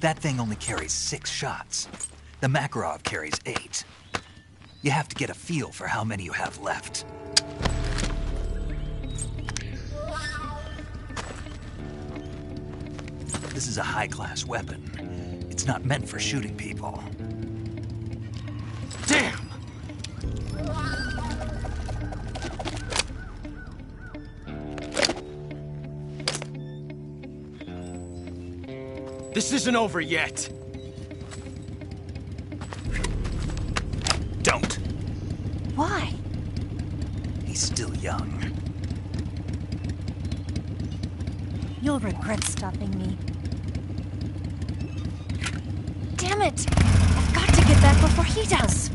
That thing only carries 6 shots. The Makarov carries 8. You have to get a feel for how many you have left. This is a high-class weapon. It's not meant for shooting people. Damn! This isn't over yet. Don't. Why? He's still young. You'll regret stopping me. Damn it! I've got to get back before he does.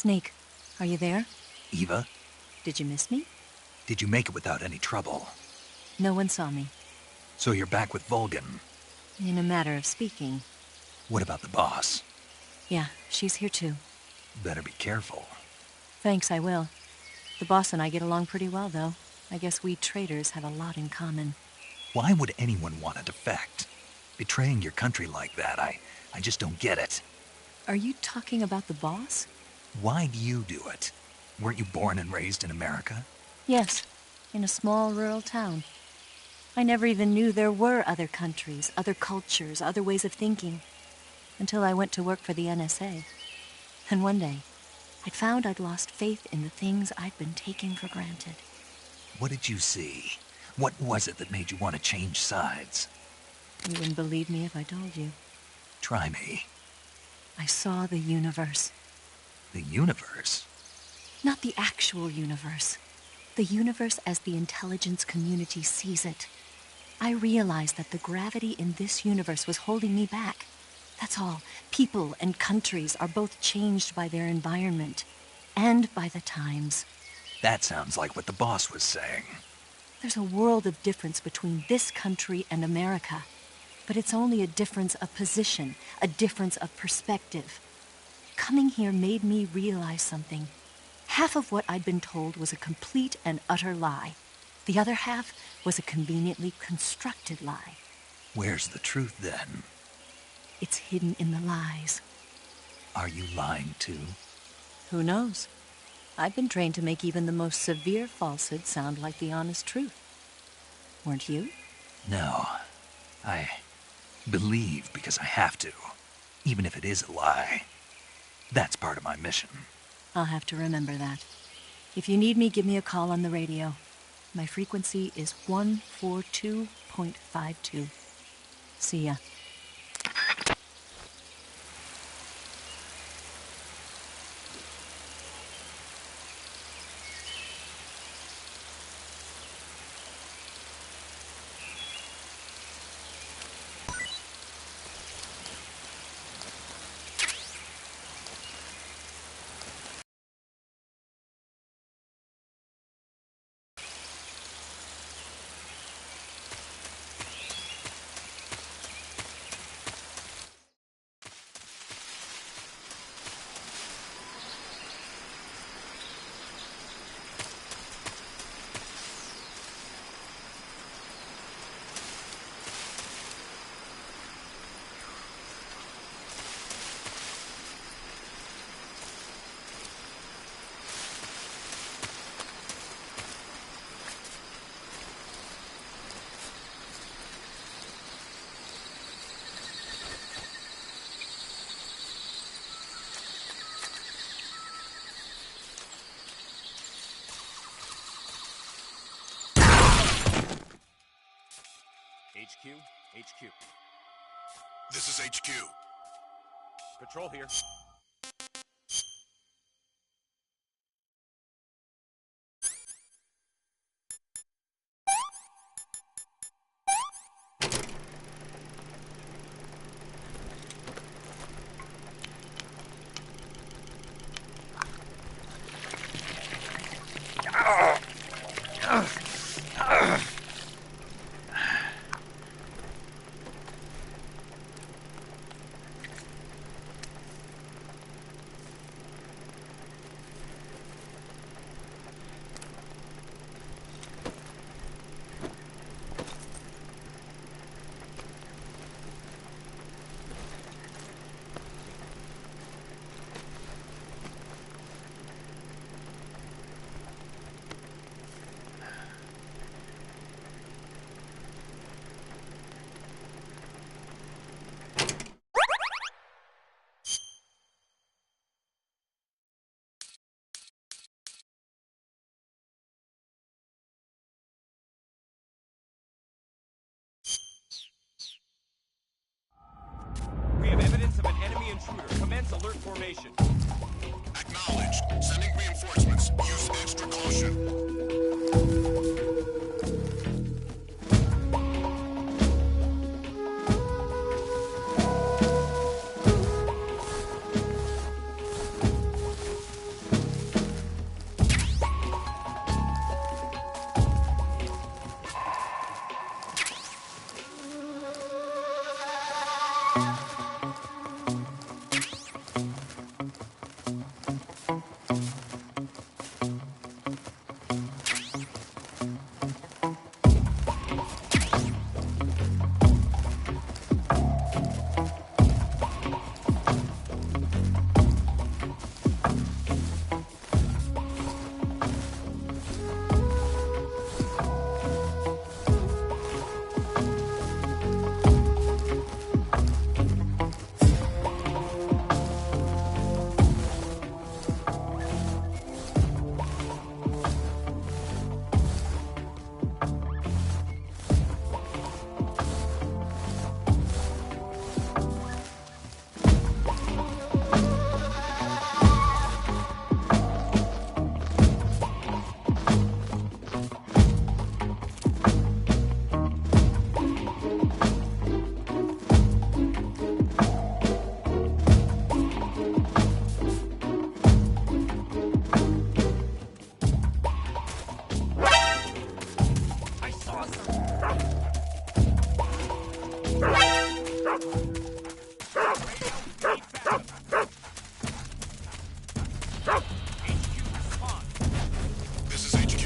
Snake, are you there? Eva, Did you miss me? did you make it without any trouble? No one saw me. So you're back with Volgin. In a matter of speaking. What about the boss? Yeah, she's here too. Better be careful. Thanks, I will. The boss and I get along pretty well, though. I guess we traitors have a lot in common. Why would anyone want to defect? Betraying your country like that, I just don't get it. Are you talking about the boss? Why do you do it? Weren't you born and raised in America? Yes, in a small rural town. I never even knew there were other countries, other cultures, other ways of thinking, until I went to work for the NSA. And one day, I'd found I'd lost faith in the things I'd been taking for granted. What did you see? What was it that made you want to change sides? You wouldn't believe me if I told you. Try me. I saw the universe. The universe? Not the actual universe. The universe as the intelligence community sees it. I realized that the gravity in this universe was holding me back. That's all. People and countries are both changed by their environment and by the times. That sounds like what the boss was saying. There's a world of difference between this country and America. But it's only a difference of position, a difference of perspective. Coming here made me realize something. Half of what I'd been told was a complete and utter lie. The other half was a conveniently constructed lie. Where's the truth, then? It's hidden in the lies. Are you lying, too? Who knows? I've been trained to make even the most severe falsehood sound like the honest truth. Weren't you? No. I believe because I have to, even if it is a lie. That's part of my mission. I'll have to remember that. If you need me, give me a call on the radio. My frequency is 142.52. See ya. HQ. This is HQ. Patrol here. We have evidence of an enemy intruder. Commence alert formation. Acknowledged. Sending reinforcements. Use extra caution. This is HQ.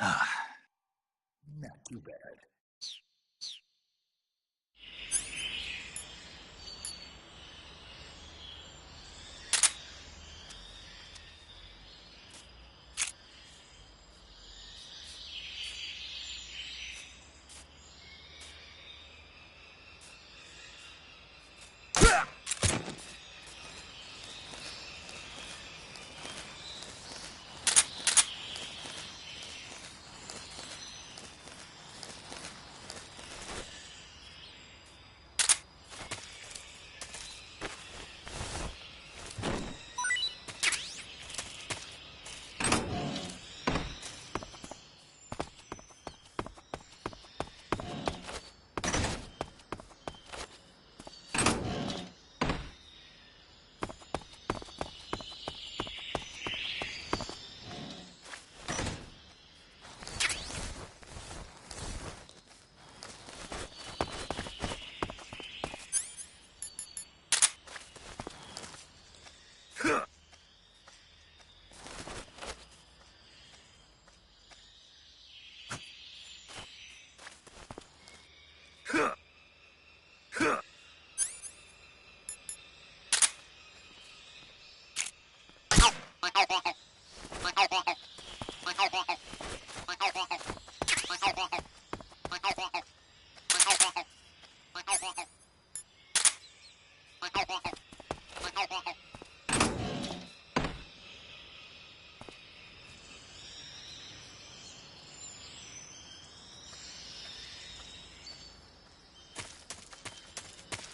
Not too bad.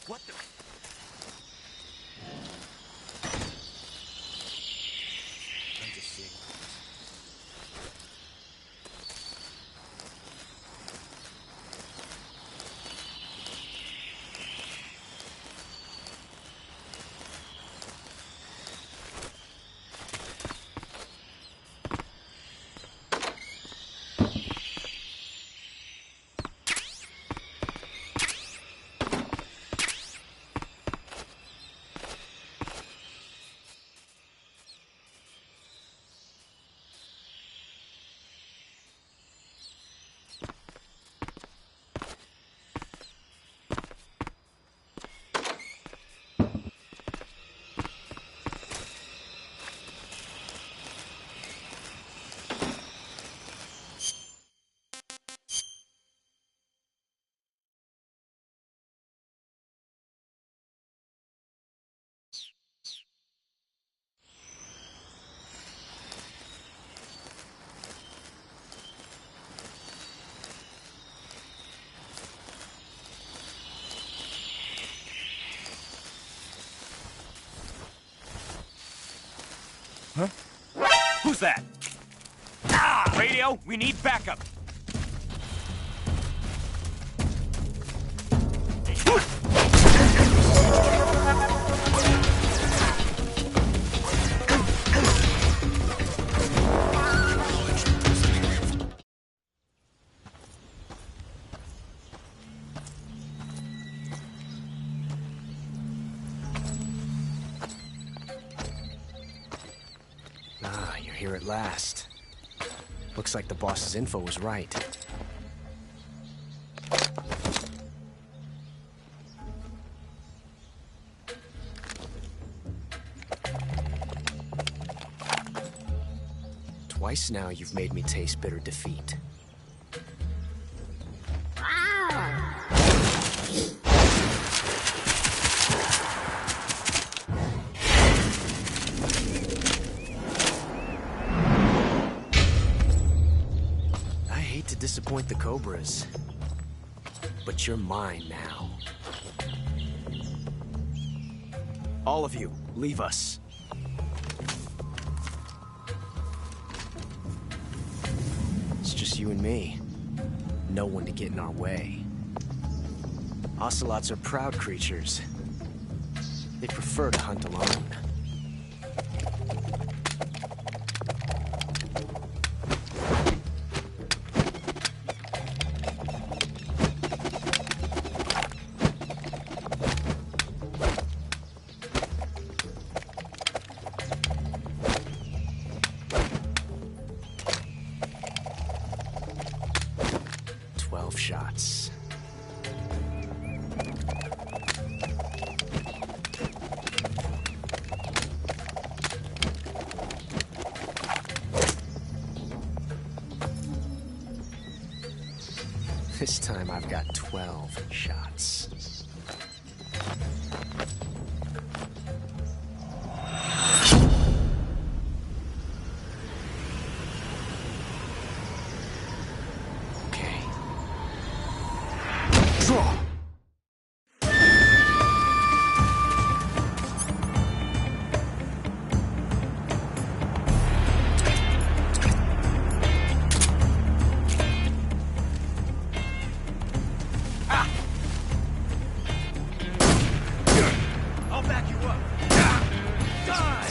What the? I'm just seeing. Huh? Who's that? Ah! Radio, we need backup. Ah, you're here at last. Looks like the boss's info was right. Twice now you've made me taste bitter defeat. Disappoint the Cobras, but you're mine now. All of you, leave us. It's just you and me. No one to get in our way. Ocelots are proud creatures. They prefer to hunt alone. shots. This time I've got 12 shots. Okay. Draw! I'll back you up. Die!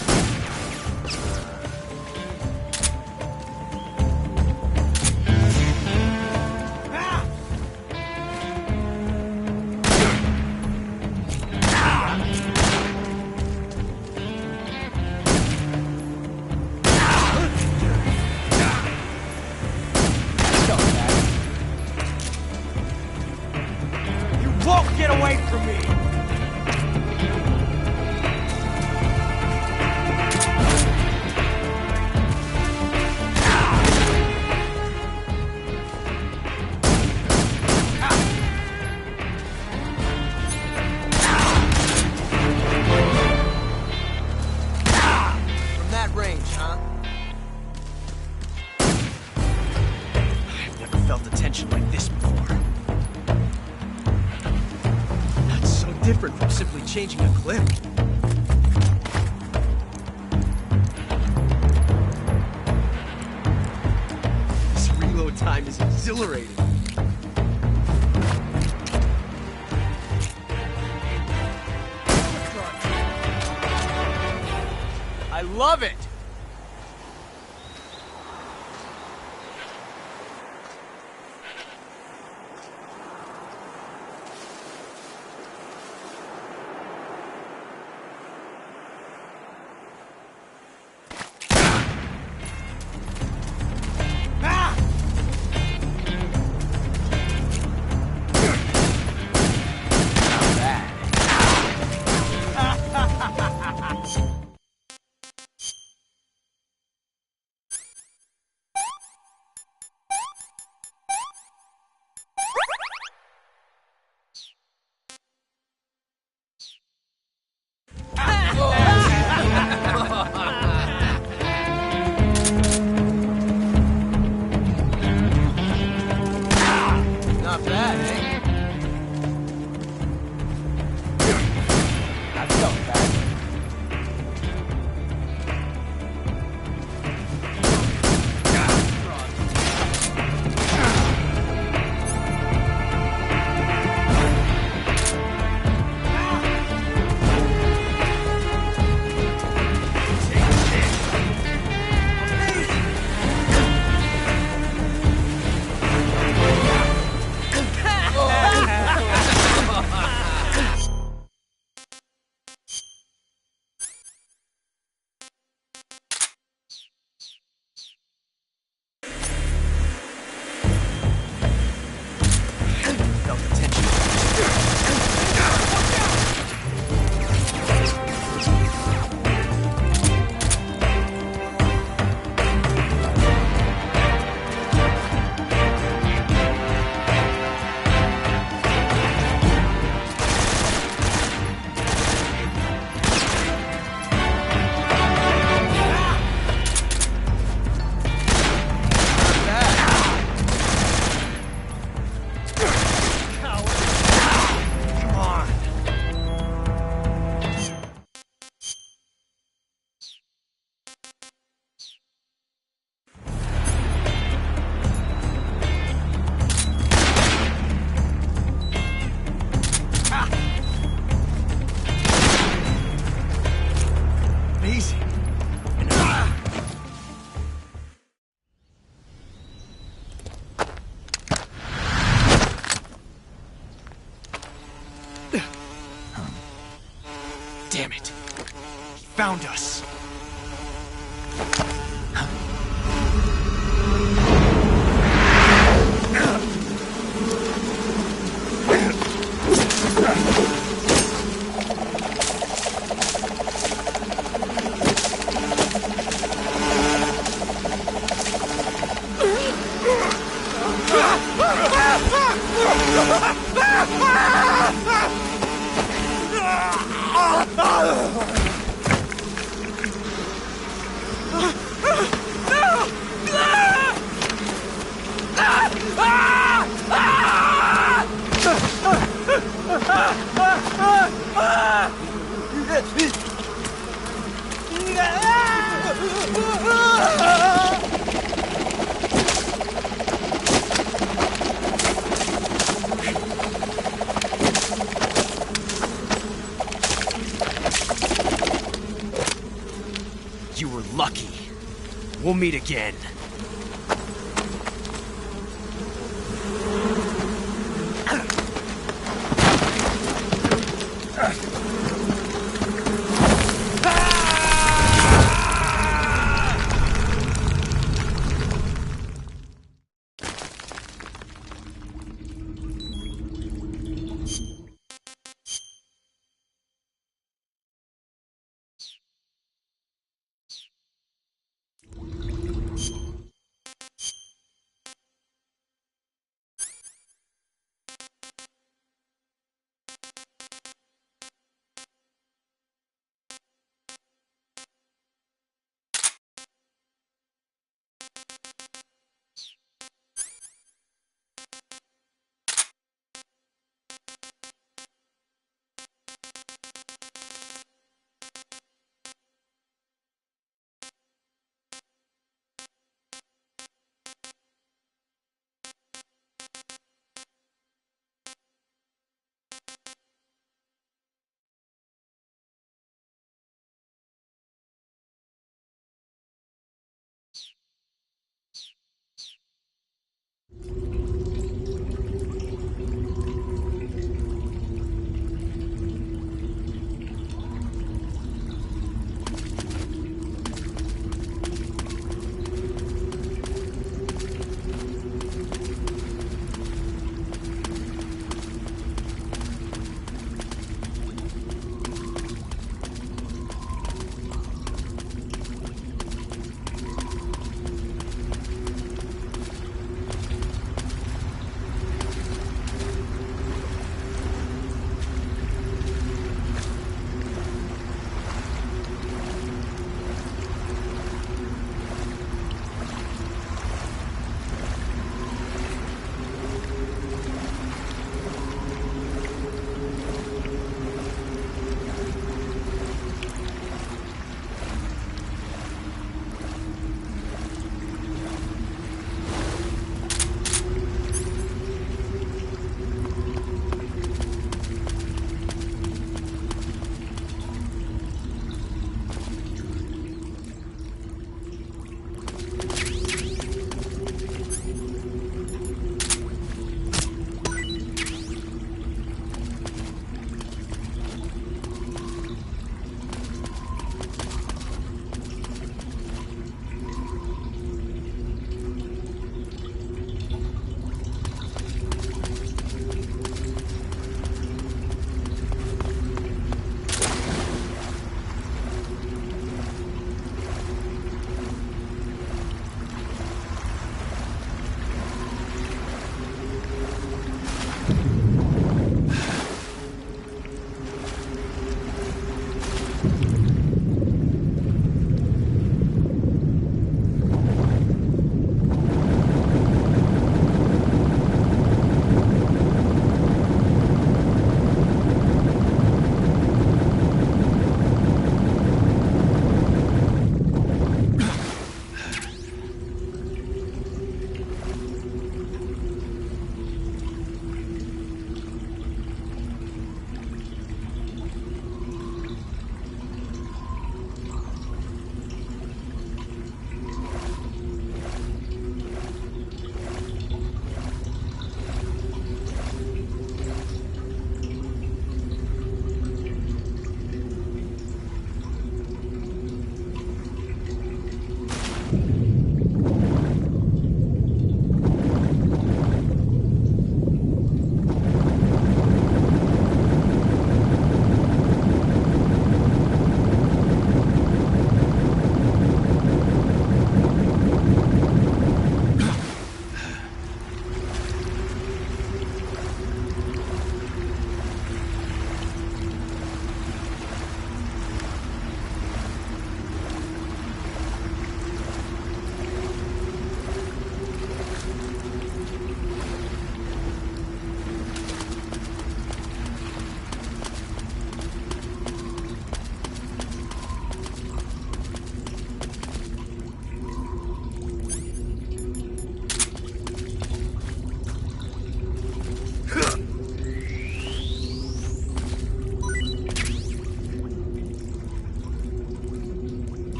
You won't get away from me! From that range, huh? I've never felt a tension like this before. That's so different from simply changing a clip. This reload time is exhilarating. I love it! Not bad, eh? I felt that. Felt the tension. Amazing. Damn it. He found us. You were lucky. We'll meet again.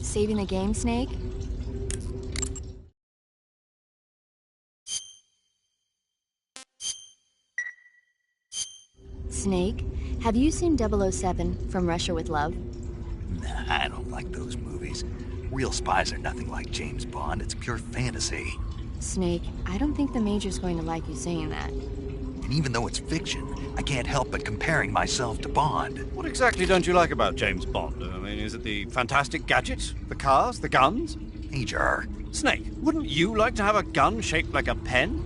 Saving the game, Snake? Snake, have you seen 007 From Russia with Love? Nah, I don't like those movies. Real spies are nothing like James Bond. It's pure fantasy. Snake, I don't think the Major's going to like you saying that. And even though it's fiction, I can't help but comparing myself to Bond. What exactly don't you like about James Bond? I mean, is it the fantastic gadgets? The cars? The guns? Major. Snake, wouldn't you like to have a gun shaped like a pen?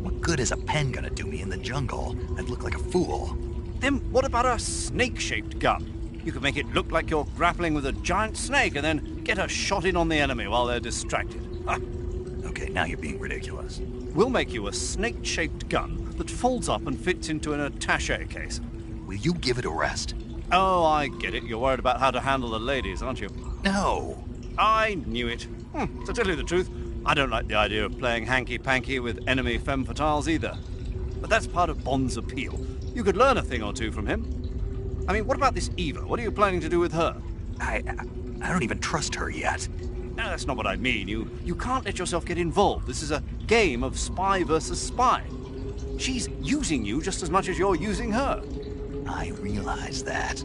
What good is a pen gonna do me in the jungle? I'd look like a fool. Then what about a snake-shaped gun? You could make it look like you're grappling with a giant snake and then get a shot in on the enemy while they're distracted. Okay, now you're being ridiculous. We'll make you a snake-shaped gun that folds up and fits into an attaché case. Will you give it a rest? Oh, I get it. You're worried about how to handle the ladies, aren't you? No. I knew it. To tell you the truth, I don't like the idea of playing hanky-panky with enemy femme fatales either. But that's part of Bond's appeal. You could learn a thing or two from him. I mean, what about this Eva? What are you planning to do with her? I don't even trust her yet. No, that's not what I mean. You can't let yourself get involved. This is a game of spy versus spy. She's using you just as much as you're using her. I realize that.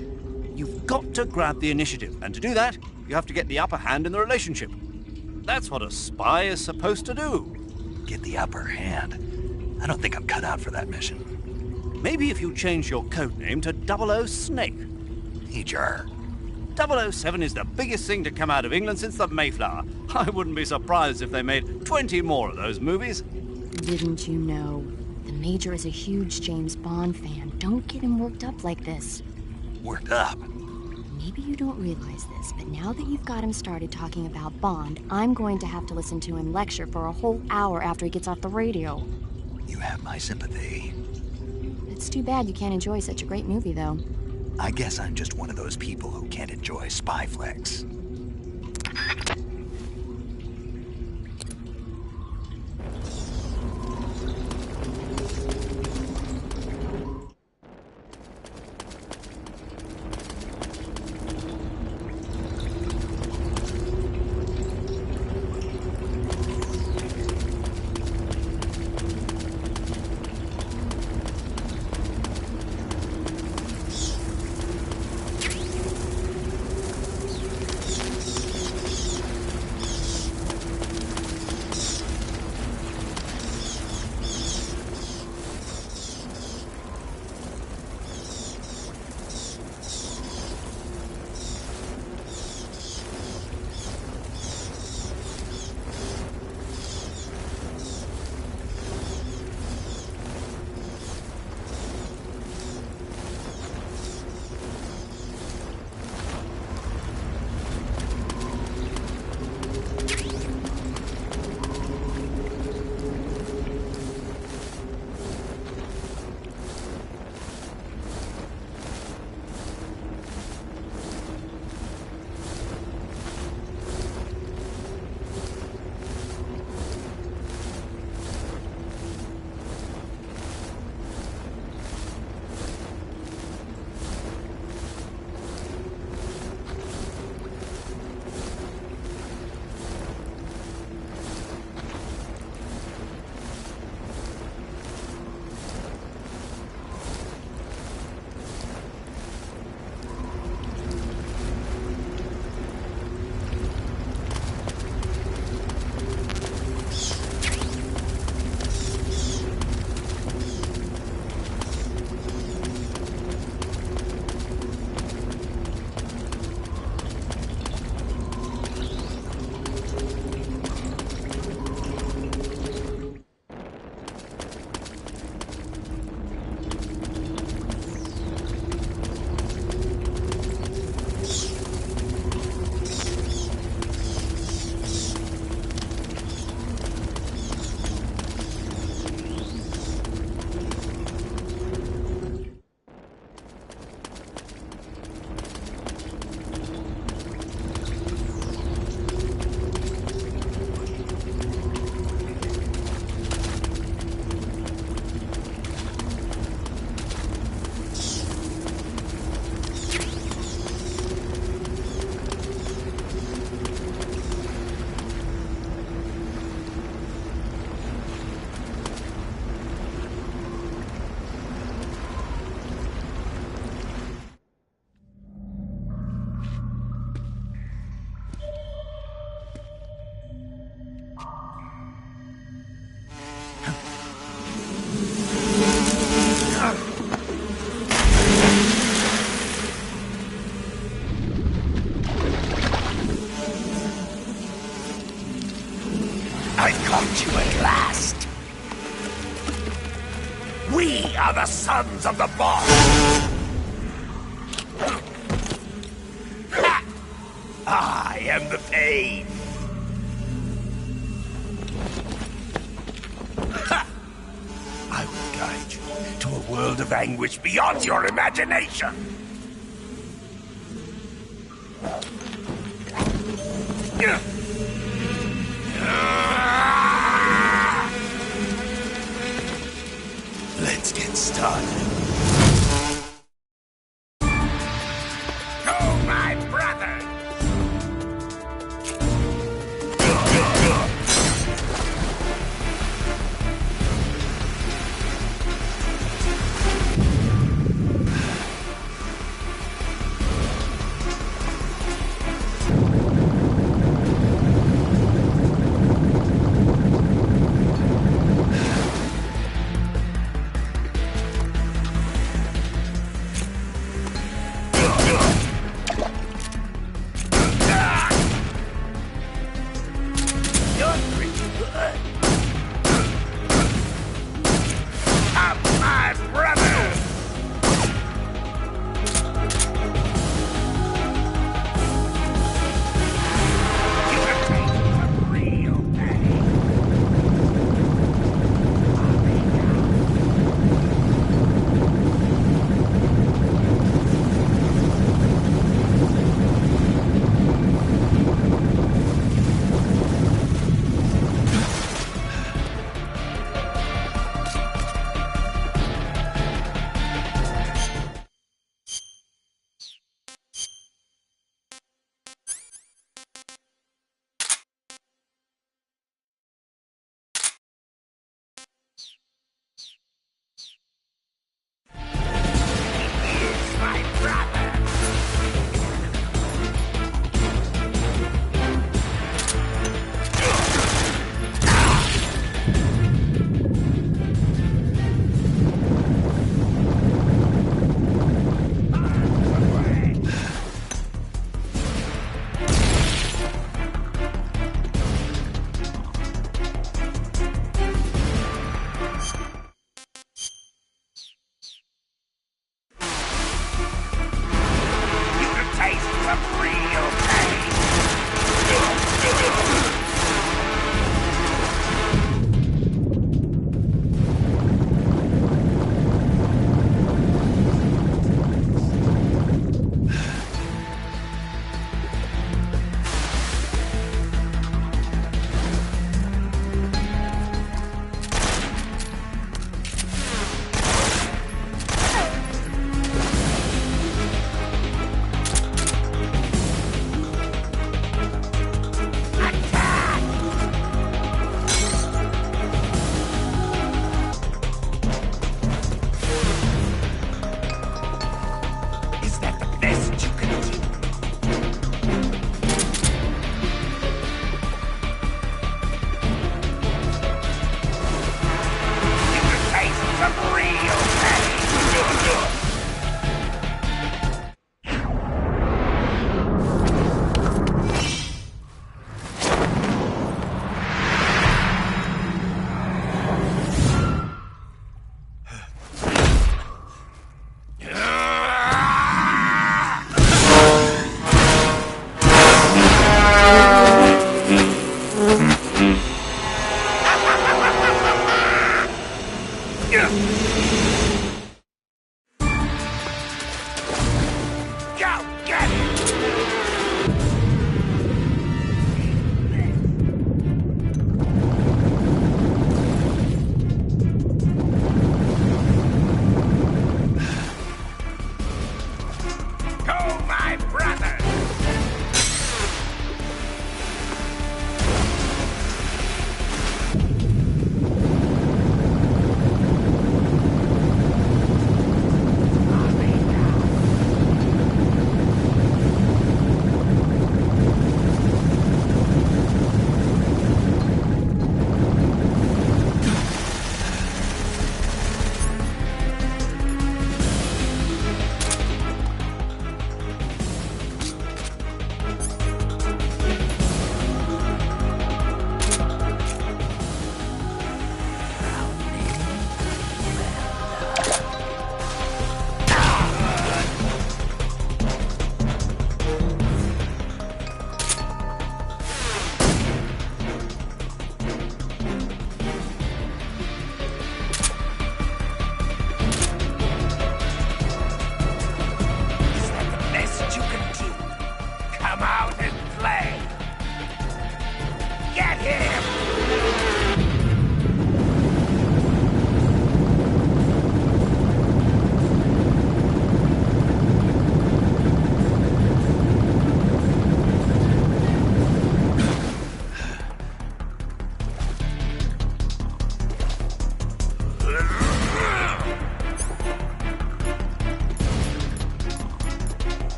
You've got to grab the initiative, and to do that, you have to get the upper hand in the relationship. That's what a spy is supposed to do. Get the upper hand? I don't think I'm cut out for that mission. Maybe if you change your code name to 00 Snake. Major. 007 is the biggest thing to come out of England since the Mayflower. I wouldn't be surprised if they made 20 more of those movies. Didn't you know? The Major is a huge James Bond fan. Don't get him worked up like this. Worked up? Maybe you don't realize this, but now that you've got him started talking about Bond, I'm going to have to listen to him lecture for a whole hour after he gets off the radio. You have my sympathy. It's too bad you can't enjoy such a great movie, though. I guess I'm just one of those people who can't enjoy spy flicks. We are the sons of the boss! Ha! I am the pain! Ha! I will guide you to a world of anguish beyond your imagination! Let's get started. Go, my brother!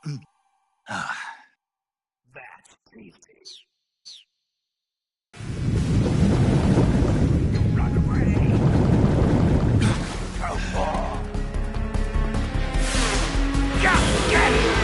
That's easy. Run away! Come on! Just get it!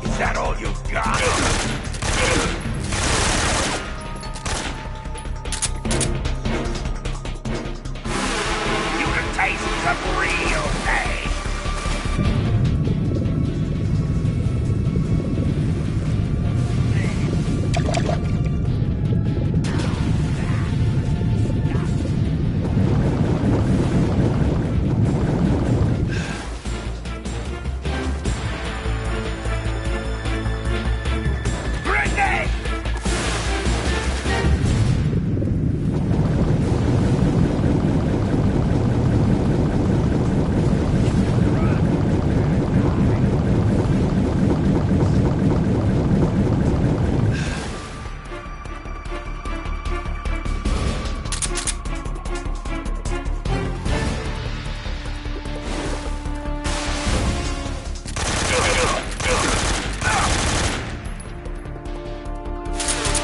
Is that all you've got? You can taste some real pain. Grenade!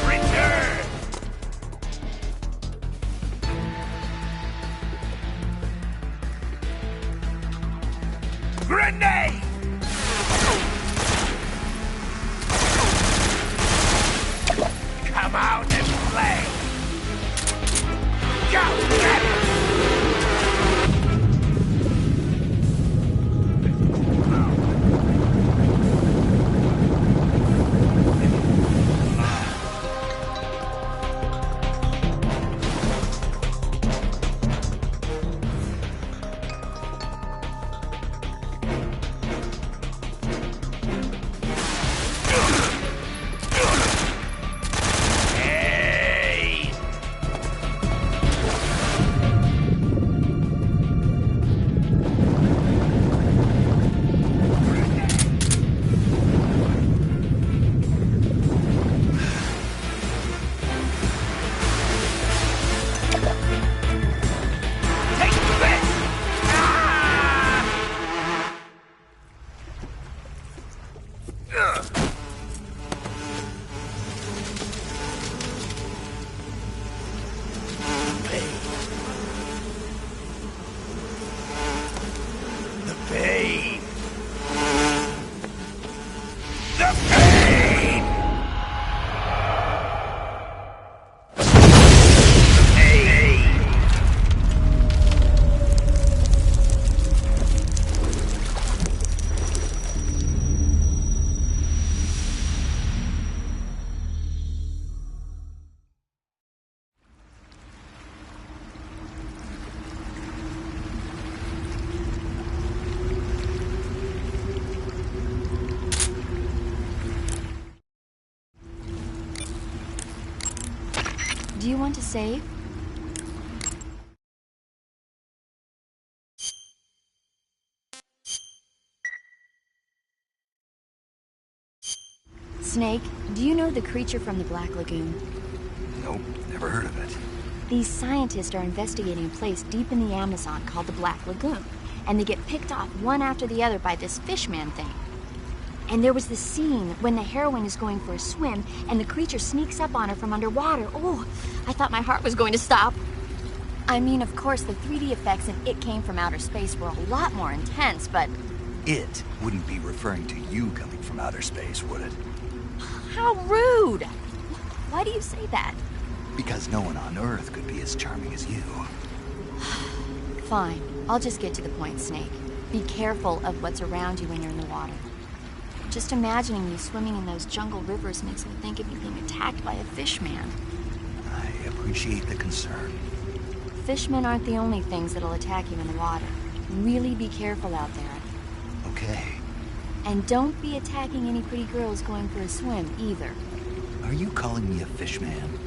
Return! Grenade! Come out and play! Go get it! Hey! Take this! Ah! Ugh. The pain. The pain. Do you want to save? Snake, do you know the creature from the Black Lagoon? Nope, never heard of it. These scientists are investigating a place deep in the Amazon called the Black Lagoon, and they get picked off one after the other by this fishman thing. And there was this scene when the heroine is going for a swim, and the creature sneaks up on her from underwater. Oh, I thought my heart was going to stop. I mean, of course, the 3D effects in It Came from Outer Space were a lot more intense, but... It wouldn't be referring to you coming from outer space, would it? How rude! Why do you say that? Because no one on Earth could be as charming as you. Fine. I'll just get to the point, Snake. Be careful of what's around you when you're in the water. Just imagining you swimming in those jungle rivers makes me think of you being attacked by a fishman. I appreciate the concern. Fishmen aren't the only things that'll attack you in the water. Really be careful out there. Okay. And don't be attacking any pretty girls going for a swim, either. Are you calling me a fish man?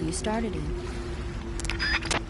You started it.